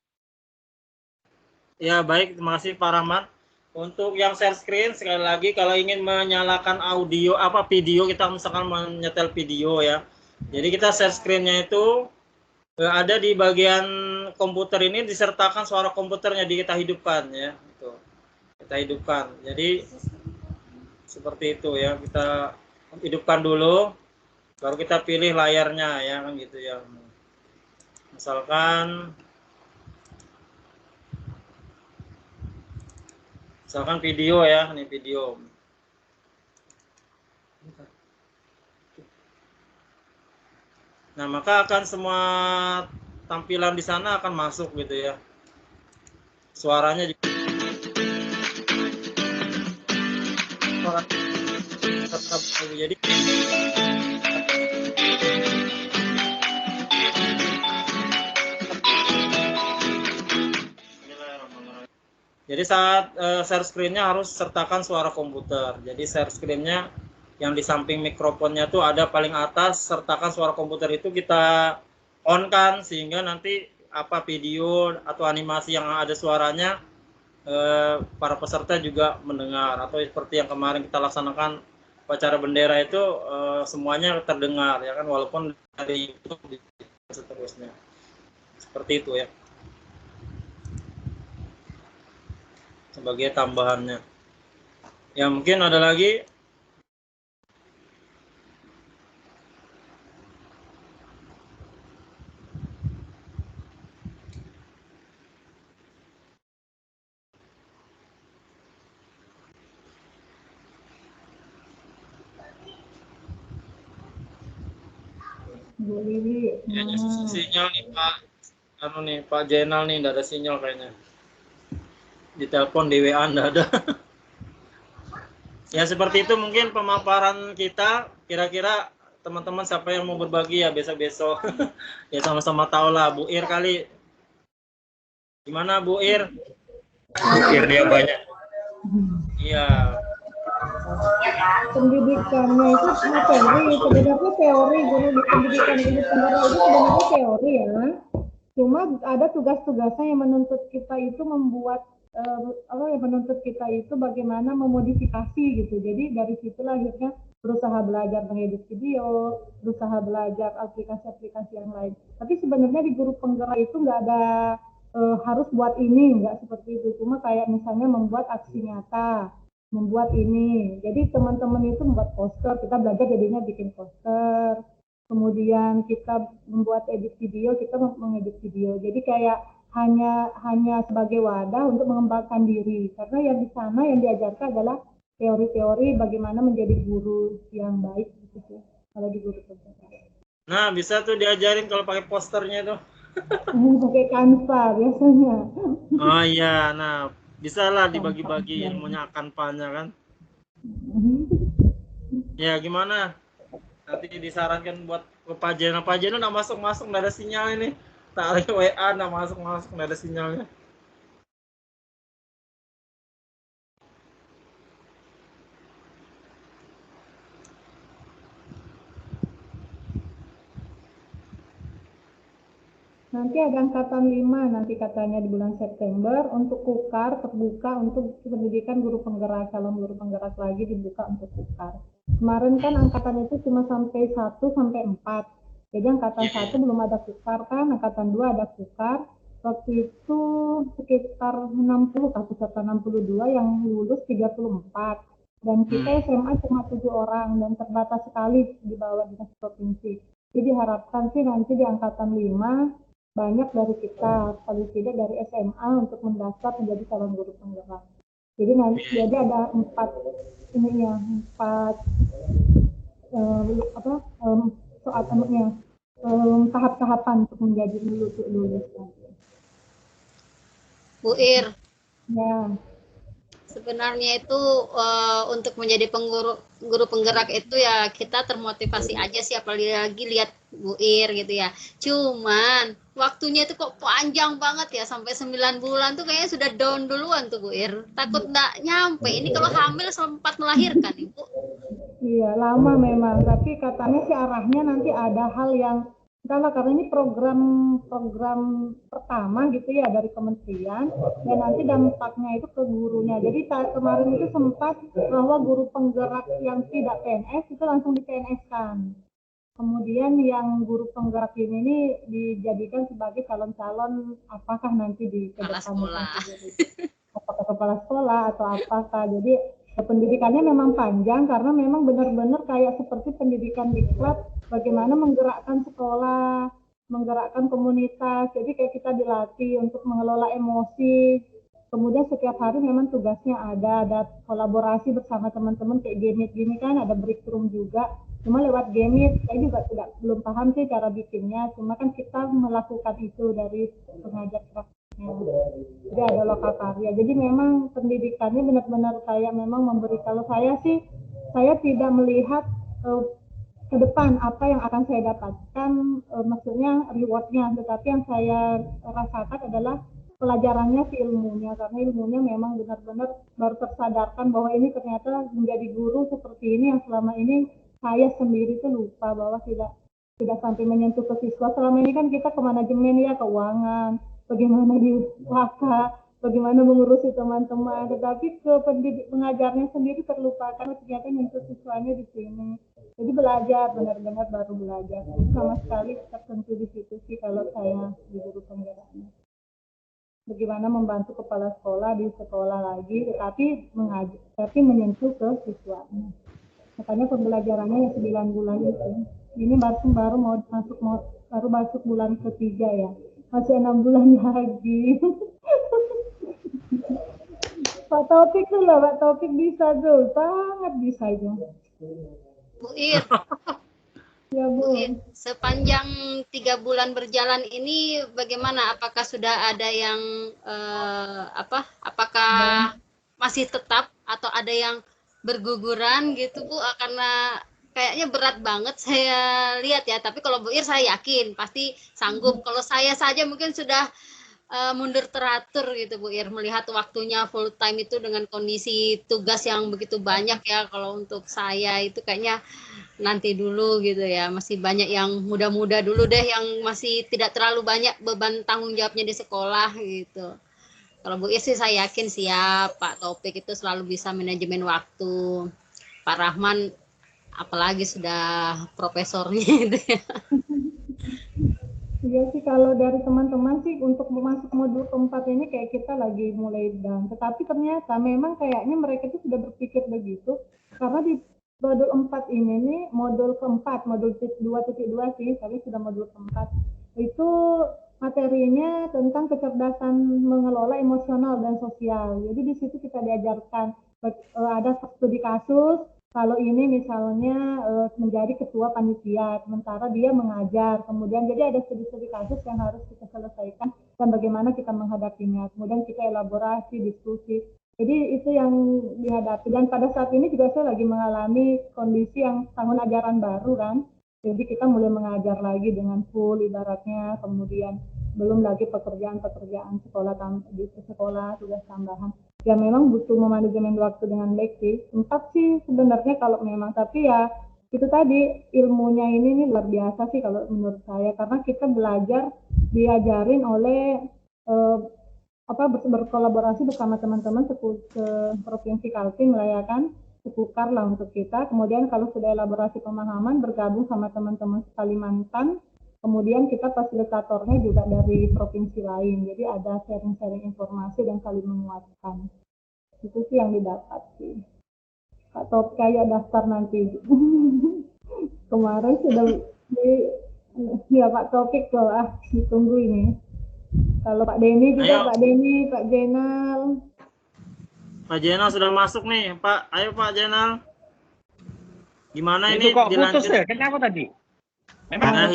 Ya baik, terima kasih Pak Rahmat. Untuk yang share screen sekali lagi kalau ingin menyalakan audio video kita misalkan menyetel video ya. Jadi kita share screen-nya itu ada di bagian komputer ini disertakan suara komputernya kita hidupkan ya. Itu. Kita hidupkan. Jadi seperti itu ya, kita hidupkan dulu baru kita pilih layarnya ya kan gitu ya. Misalkan video ya, ini video. Nah, maka akan semua tampilan di sana akan masuk gitu ya. Suaranya juga. Jadi Jadi saat share screen-nya harus sertakan suara komputer. Jadi share screen-nya yang di samping mikrofonnya tuh ada paling atas, sertakan suara komputer itu kita on-kan sehingga nanti video atau animasi yang ada suaranya para peserta juga mendengar. Atau seperti yang kemarin kita laksanakan upacara bendera itu semuanya terdengar ya kan, walaupun dari YouTube seterusnya. Seperti itu ya. Sebagai tambahannya. Ya mungkin ada lagi. Bu Lili. Sinyal nih Pak. Pak Jenal nih, enggak ada sinyal kayaknya. Di telepon di WA enggak ada. Ya seperti itu mungkin pemaparan kita. Kira-kira teman-teman siapa yang mau berbagi ya besok-besok. Ya sama-sama tahu lah. Bu Ir kali. Gimana Bu Ir? Bu Ir dia banyak. Iya. Pendidikannya itu materi, sebenarnya teori, guru di pendidikan ini sebenarnya teori ya. Cuma ada tugas-tugasnya yang menuntut kita itu membuat menuntut kita itu bagaimana memodifikasi gitu. Jadi dari situlah akhirnya berusaha belajar mengedit video, berusaha belajar aplikasi-aplikasi yang lain. Tapi sebenarnya di guru penggerak itu nggak ada harus buat ini, nggak seperti itu. Cuma kayak misalnya membuat aksi nyata, membuat ini. Jadi teman-teman itu membuat poster, kita belajar jadinya bikin poster. Kemudian kita membuat edit video, kita mengedit video. Jadi kayak hanya sebagai wadah untuk mengembangkan diri, karena yang di sana yang diajarkan adalah teori-teori bagaimana menjadi guru yang baik gitu kalau di guru penggerak. Nah bisa tuh diajarin kalau pakai posternya tuh. Pakai Canva biasanya. Oh iya, nah bisa lah dibagi-bagi ilmunya Canva-nya kan. Ya gimana? Nanti disarankan buat ke Pak Jeno nggak masuk nggak ada sinyal ini. Tak ada WA nggak masuk nggak ada sinyalnya. Nanti ada angkatan 5 nanti katanya di bulan September untuk KUKAR terbuka untuk pendidikan guru penggerak, calon guru penggerak lagi dibuka untuk KUKAR. Kemarin kan angkatan itu cuma sampai 1 sampai 4. Jadi angkatan 1 belum ada KUKAR kan, angkatan 2 ada KUKAR. Waktu itu sekitar 60 peserta 62 yang lulus 34. Dan kita SMA cuma 7 orang dan terbatas sekali di bawah dinas provinsi. Jadi diharapkan sih nanti di angkatan 5 banyak dari kita, paling tidak dari SMA untuk mendaftar menjadi calon guru penggerak. Jadi nanti jadi ada 4 tahap-tahapan untuk menjadi lulus. Bu Ir, Ya. Sebenarnya itu untuk menjadi guru penggerak itu ya kita termotivasi aja sih, apalagi lihat Bu Ir gitu ya. Cuman waktunya itu kok panjang banget ya, sampai 9 bulan tuh kayaknya sudah down duluan tuh Bu Ir. Takut nggak nyampe. Ini kalau hamil sempat melahirkan Ibu. Iya, lama memang. Tapi katanya sih arahnya nanti ada hal yang entahlah, karena ini program pertama gitu ya dari kementerian, dan nanti dampaknya itu ke gurunya. Jadi kemarin itu sempat bahwa guru penggerak yang tidak PNS itu langsung di PNS-kan. Kemudian yang guru penggerak ini dijadikan sebagai calon-calon apakah nanti di kedepannya, apakah kepala sekolah atau apakah. Jadi pendidikannya memang panjang karena memang benar-benar kayak seperti pendidikan diklat, bagaimana menggerakkan sekolah, menggerakkan komunitas. Jadi kayak kita dilatih untuk mengelola emosi. Kemudian setiap hari memang tugasnya ada kolaborasi bersama teman-teman kayak Gemit gini kan, ada break room juga. Cuma lewat Gemit, saya juga belum paham sih cara bikinnya. Cuma kan kita melakukan itu dari pengajar praktiknya. Jadi ada lokal karya. Jadi memang pendidikannya benar-benar kayak memang memberi. Kalau saya sih, saya tidak melihat ke depan apa yang akan saya dapatkan, maksudnya rewardnya. Tetapi yang saya rasakan adalah pelajarannya si ilmunya, karena ilmunya memang benar-benar baru tersadarkan bahwa ini ternyata menjadi guru seperti ini yang selama ini saya sendiri tuh lupa bahwa tidak sampai menyentuh ke siswa. Selama ini kan kita ke manajemen ya, keuangan, bagaimana di WK, bagaimana mengurusi teman-teman, tetapi ke pengajarnya sendiri terlupakan, ternyata menyentuh siswanya di sini. Jadi belajar, benar-benar baru belajar. Sama sekali tersentuh di situ sih kalau saya di guru penggeraknya. Bagaimana membantu kepala sekolah di sekolah lagi, tapi menyentuh ke siswanya. Makanya pembelajarannya yang 9 bulan itu. Ini baru masuk bulan ketiga ya. Masih 6 bulan lagi. Pak Taufik tuh lah, Pak Taufik bisa tuh, sangat bisa itu. Bu Ir. Ya, Bu. Sepanjang 3 bulan berjalan ini bagaimana? Apakah sudah ada yang apakah masih tetap atau ada yang berguguran gitu Bu? Karena kayaknya berat banget saya lihat ya. Tapi kalau Bu Ir saya yakin pasti sanggup. Kalau saya saja mungkin sudah mundur teratur gitu Bu Ir, melihat waktunya full time itu dengan kondisi tugas yang begitu banyak ya. Kalau untuk saya itu kayaknya nanti dulu gitu ya, masih banyak yang muda-muda dulu deh yang masih tidak terlalu banyak beban tanggung jawabnya di sekolah gitu. Kalau Bu Ir sih saya yakin siap, Pak Taufik itu selalu bisa manajemen waktu, Pak Rahman apalagi sudah profesornya gitu ya. Iya sih, kalau dari teman-teman sih untuk masuk modul keempat ini kayak kita lagi mulai down. Tetapi ternyata memang kayaknya mereka itu sudah berpikir begitu, karena di modul 4 ini nih, modul keempat, modul 2.2 sih, tapi sudah modul keempat. Itu materinya tentang kecerdasan mengelola emosional dan sosial. Jadi di situ kita diajarkan ada studi kasus. Kalau ini misalnya menjadi ketua panitia, sementara dia mengajar, kemudian jadi ada studi-studi kasus yang harus kita selesaikan dan bagaimana kita menghadapinya. Kemudian kita elaborasi, diskusi. Jadi itu yang dihadapi. Dan pada saat ini juga saya lagi mengalami kondisi yang tahun ajaran baru kan. Jadi kita mulai mengajar lagi dengan full ibaratnya, kemudian belum lagi pekerjaan di sekolah, tugas tambahan. Ya memang butuh memanajemen waktu dengan baik sih. Sempat sih sebenarnya kalau memang, tapi ya itu tadi ilmunya ini nih luar biasa sih kalau menurut saya, karena kita belajar diajarin oleh berkolaborasi bersama teman-teman Provinsi Kaltim lah ya kan, sepukar lah untuk kita. Kemudian kalau sudah elaborasi pemahaman bergabung sama teman-teman Kalimantan. Kemudian kita fasilitatornya juga dari provinsi lain, jadi ada sharing-sharing informasi dan saling menguatkan. Itu sih yang didapat sih. Pak Top kayak daftar nanti. Kemarin sudah ya Pak Topik loh, ditunggu ini. Kalau Pak Denny juga, ayo. Pak Denny, Pak Jenal. Pak Jenal sudah masuk nih, Pak. Ayo Pak Jenal. Gimana itu ini kok dilanjut? Putus ya? Kenapa tadi? Memang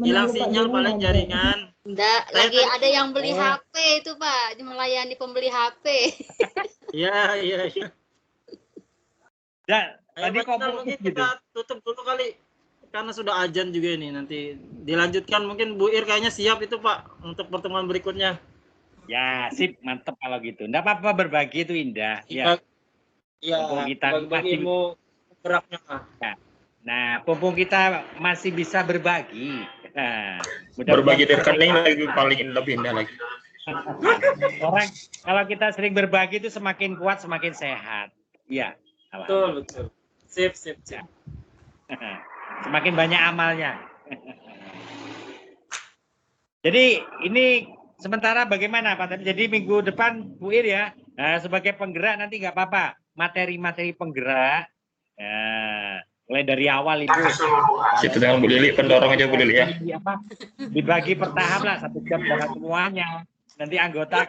hilang sinyal paling jaringan. Enggak, Saya lagi tadi- ada yang beli Oh. HP itu Pak, melayani pembeli HP. Iya. Ya, Ayo tadi Pak kok Jenal, putus mungkin gitu. kita tutup dulu kali. Karena sudah azan juga ini, nanti dilanjutkan mungkin Bu Ir kayaknya siap itu Pak untuk pertemuan berikutnya. Ya, sip, mantep kalau gitu. Nggak apa-apa, berbagi itu indah. Ya, Iya, mumpung kita bagi masih, ilmu geraknya. nah, mumpung kita masih bisa berbagi. Nah, Berbagi di mudah-mudahan rekening lagi paling lebih indah lagi. orang kalau kita sering berbagi itu semakin kuat, semakin sehat. Iya. Betul. Sip. Semakin banyak amalnya. Jadi ini sementara bagaimana Pak? Jadi minggu depan Bu Ir ya, nah, sebagai penggerak nanti nggak apa-apa. Materi-materi penggerak, nah, mulai dari awal Ibu. Situ dengan Bu Lili, pendorong aja Bu Lili ya. Dibagi per tahap lah, 1 jam jangan semuanya. Nanti anggota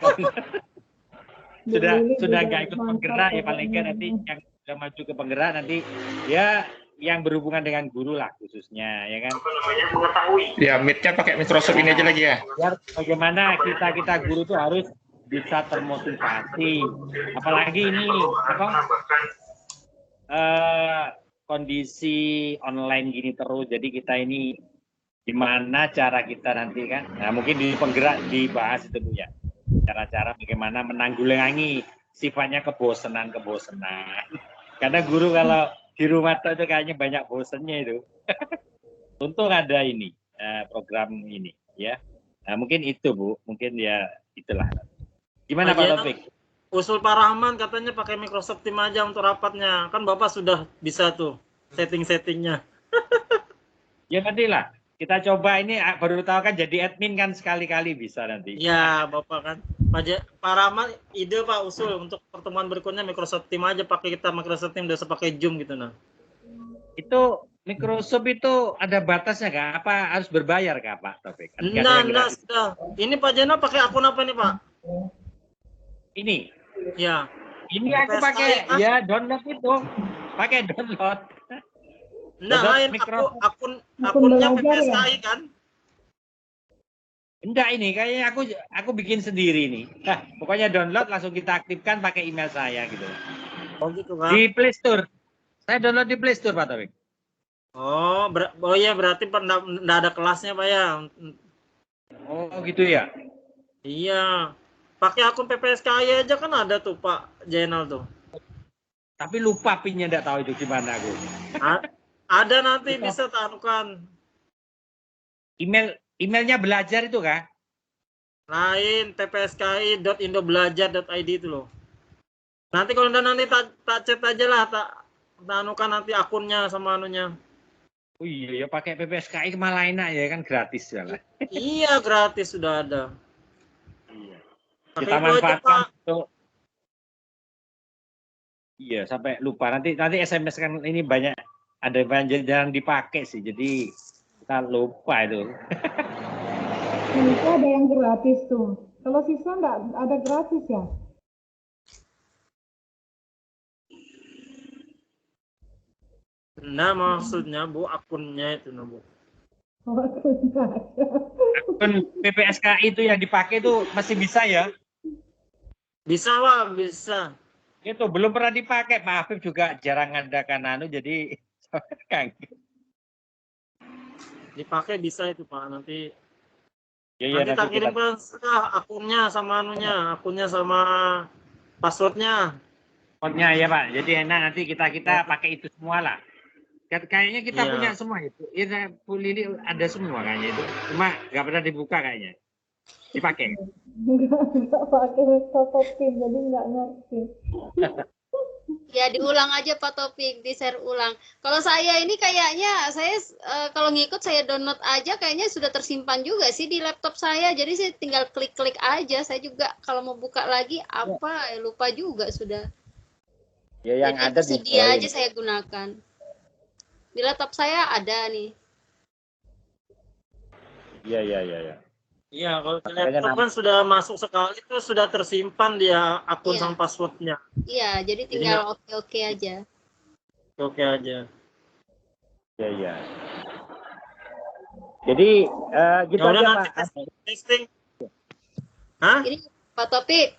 sudah nggak ikut penggerak ya paling nggak nanti yang sudah maju ke penggerak nanti ya yang berhubungan dengan guru lah khususnya ya kan. Ya, meet-nya pakai Microsoft ini aja lagi ya. Biar bagaimana kita guru tuh harus bisa termotivasi, apalagi ini kondisi online gini terus, jadi kita ini gimana cara kita nanti kan, nah mungkin di penggerak dibahas itu Bu ya, cara-cara bagaimana menanggulangi sifatnya kebosanan karena guru kalau di rumah tuh itu kayaknya banyak bosennya itu. Untung ada ini program ini ya. Nah, mungkin itu Bu, mungkin ya itulah. Gimana Pak Taufik? Usul Pak Rahman katanya pakai Microsoft Teams aja untuk rapatnya. Kan Bapak sudah bisa tuh setting-settingnya. Ya nantilah. Kita coba ini baru tahu kan jadi admin kan sekali-kali bisa nanti. Ya Bapak kan. Pak Rahman ide Pak usul untuk pertemuan berikutnya Microsoft Teams aja, pakai kita Microsoft Teams udah pakai Zoom gitu nah. Itu Microsoft itu ada batasnya kah? Apa harus berbayar kah Pak Taufik? Nah, sudah. Ini Pak Jena pakai akun apa nih Pak? Ini. Ya. Ini aku pakai ya download itu. Pakai download. Nah, lain akunnya PPSKI kan? Enggak ini kayaknya aku bikin sendiri nih. Nah, pokoknya download langsung kita aktifkan pakai email saya gitu. Oh gitu kan? Di Play Store. Saya download di Play Store Pak Taufik. Oh iya berarti enggak ada kelasnya Pak ya. Oh gitu ya. Iya. Pakai akun PPSKI aja kan ada tuh Pak Jenal tuh. Tapi lupa pinnya enggak tahu itu gimana aku. Ada nanti bisa tanukan. Emailnya belajar itu kah? Lain ppski.indobelajar.id itu loh. Nanti kalau nanti tak chat aja lah, tak tanukan nanti akunnya sama anunya. Oh iya ya pakai PPSKI malah enak ya kan gratis ya. Iya gratis sudah ada. Iya. Pakai Kita manfaatkan untuk iya sampai lupa nanti SMS kan ini banyak ada banyak jarang dipakai sih jadi kita lupa itu. Nah, itu ada yang gratis tuh. Kalau siswa nggak ada gratis ya? Nah maksudnya Bu akunnya itu Bu. Oh, akunnya ada. Akun PPSKI itu yang dipakai itu masih bisa ya? Bisa Pak, bisa. Itu belum pernah dipakai. Pak Afif juga jarang ngadakan jadi dipakai bisa itu Pak nanti. Ya, nanti tak kirim akunnya sama akunnya sama passwordnya. Passwordnya ya Pak. Jadi enak nanti kita pakai itu semua lah. Kayaknya kita punya semua itu. Ya, Bu Lili ada semua kayaknya itu. Cuma nggak pernah dibuka kayaknya. Dipakai. Nggak pakai Microsoft Teams, jadi nggak ngerti. Ya diulang aja Pak Topik, di-share ulang. Kalau saya ini kayaknya kalau ngikut saya download aja kayaknya sudah tersimpan juga sih di laptop saya. Jadi saya tinggal klik-klik aja. Saya juga kalau mau buka lagi lupa juga sudah. Ya yang jadi ada sedia aja saya gunakan. Di laptop saya ada nih. Iya. Iya, kalau di laptop kan sudah masuk sekali itu sudah tersimpan dia akun sama passwordnya. Iya, jadi tinggal oke aja. Oke aja. Iya. Jadi gitu Ya udah, aja nanti Pak. testing. Hah? Ini Pak Topik,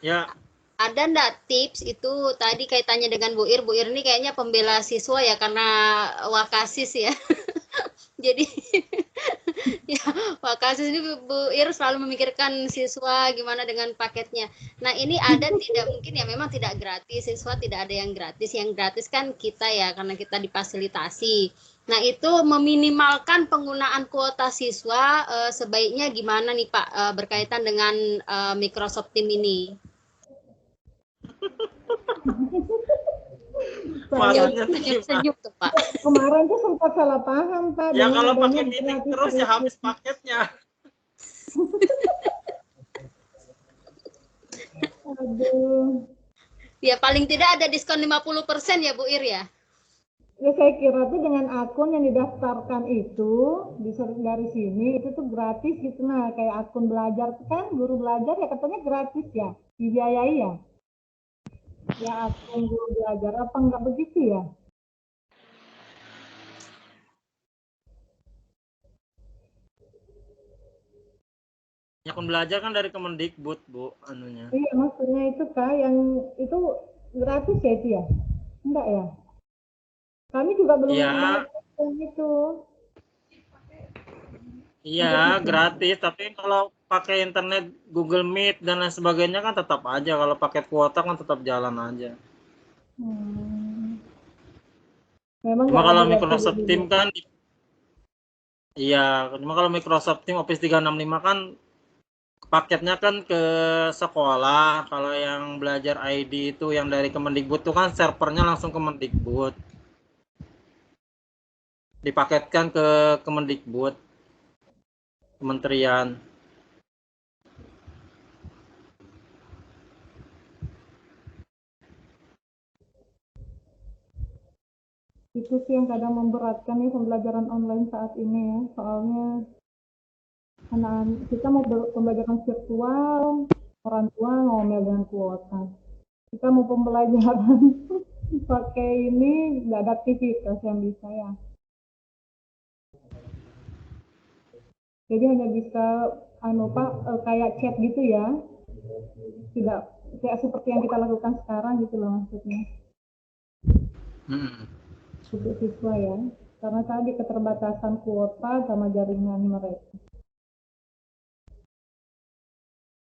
Ya. ada ndak tips itu tadi kaitannya dengan Bu Ir? Bu Ir ini kayaknya pembela siswa ya karena Wakasis ya. Jadi ya Wakasis ini Bu Ir selalu memikirkan siswa gimana dengan paketnya. Nah ini ada tidak mungkin ya memang tidak gratis, siswa tidak ada yang gratis kan kita ya karena kita difasilitasi. Nah itu meminimalkan penggunaan kuota siswa sebaiknya gimana nih Pak berkaitan dengan Microsoft Teams ini? Maksudnya Senyum tuh Pak. Kemarin tuh sempat salah paham Pak. ya dengan kalau adanya pakai meeting gratis terus ya habis paketnya. Aduh. Ya paling tidak ada diskon 50% ya Bu Ir ya. Ya saya kira tuh dengan akun yang didaftarkan itu dari sini itu tuh gratis gitu. Nah kayak akun belajar kan guru belajar ya katanya gratis ya, dibiayai ya. Ya akun guru belajar apa enggak begitu ya? Akun belajar kan dari Kemendikbud, Bu, anunya. Iya maksudnya itu Kak yang itu gratis ya itu ya? Enggak ya? Kami juga belum Iya. mengetahui itu. Iya, gratis, tapi kalau pakai internet Google Meet dan lain sebagainya kan tetap aja, kalau paket kuota kan tetap jalan aja. Memang Cuma nggak kalau ada ya, Microsoft dulu. Teams kan iya, cuma kalau Microsoft Teams Office 365 kan paketnya kan ke sekolah. Kalau yang belajar ID itu yang dari Kemendikbud itu kan servernya langsung Kemendikbud. Dipaketkan ke Kemendikbud, kementerian. Itu sih yang kadang memberatkan nih pembelajaran online saat ini ya. Soalnya anak-anak kita mau pembelajaran virtual, orang tua ngomel dengan kuota. Kita mau pembelajaran pakai ini nggak ada aktivitas yang bisa ya. Jadi hanya bisa kayak chat gitu ya. Tidak kayak seperti yang kita lakukan sekarang gitu loh maksudnya. Untuk siswa ya. Karena tadi keterbatasan kuota sama jaringan mereka.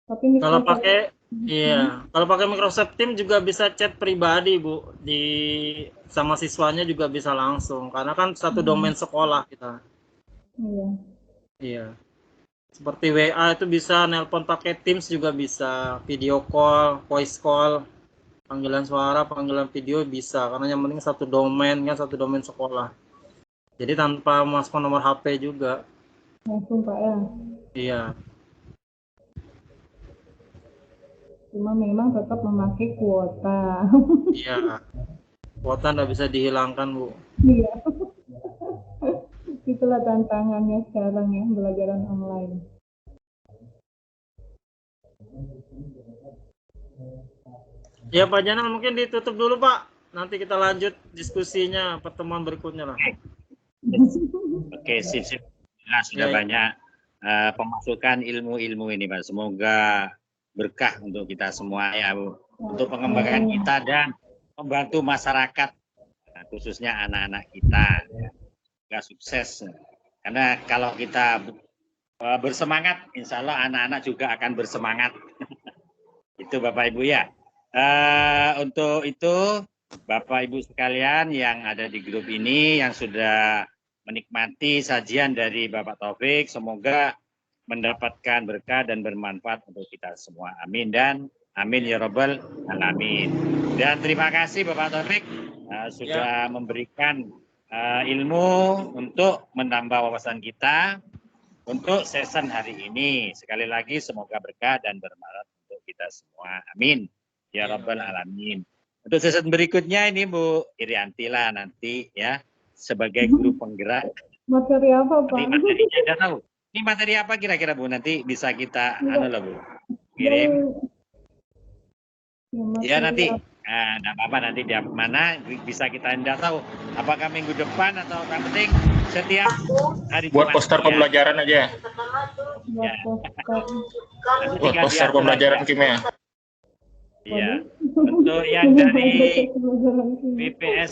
Tapi Kalau pakai kalau pakai Microsoft Teams juga bisa chat pribadi, Bu, sama siswanya juga bisa langsung karena kan satu domain sekolah kita. Iya. Iya. Seperti WA itu bisa nelpon pakai Teams juga bisa, video call, voice call, panggilan suara, panggilan video bisa karena yang penting satu domain kan, satu domain sekolah. Jadi tanpa masukkan nomor HP juga. Langsung Pak ya. Iya. Cuma memang tetap memakai kuota. Iya. Kuota nggak bisa dihilangkan, Bu. Iya. Itulah tantangannya sekarang ya, belajaran online. Ya Pak Janal mungkin ditutup dulu Pak. Nanti kita lanjut diskusinya pertemuan berikutnya lah. Oke, sip. Nah, sudah banyak pemasukan ilmu-ilmu ini Pak. Semoga berkah untuk kita semua ya Bu. Untuk pengembangan kita dan membantu masyarakat, khususnya anak-anak kita. Semoga sukses. Karena kalau kita bersemangat, insya Allah anak-anak juga akan bersemangat. Itu Bapak Ibu ya. Untuk itu Bapak Ibu sekalian yang ada di grup ini yang sudah menikmati sajian dari Bapak Taufik, semoga mendapatkan berkah dan bermanfaat untuk kita semua. Amin dan amin ya Rabbal alamin. Dan terima kasih Bapak Taufik sudah memberikan ilmu untuk menambah wawasan kita untuk session hari ini. Sekali lagi semoga berkah dan bermanfaat untuk kita semua. Amin. Ya Rabbal alamin. Untuk session berikutnya ini Bu Irianti lah nanti ya sebagai guru penggerak. Materi apa Pak? Ini materinya udah tahu. Ini materi apa kira-kira Bu? Nanti bisa kita Bu. Kirim. Ya nanti Nah, apa nanti dia mana bisa kita tidak tahu apakah minggu depan atau yang penting setiap hari Buat Jumat, poster ya. pembelajaran aja. Buat Ya. poster. Nanti Buat tinggal poster diatur pembelajaran aja. kimia. Iya. Untuk yang dari Pembelajaran kimia. BPS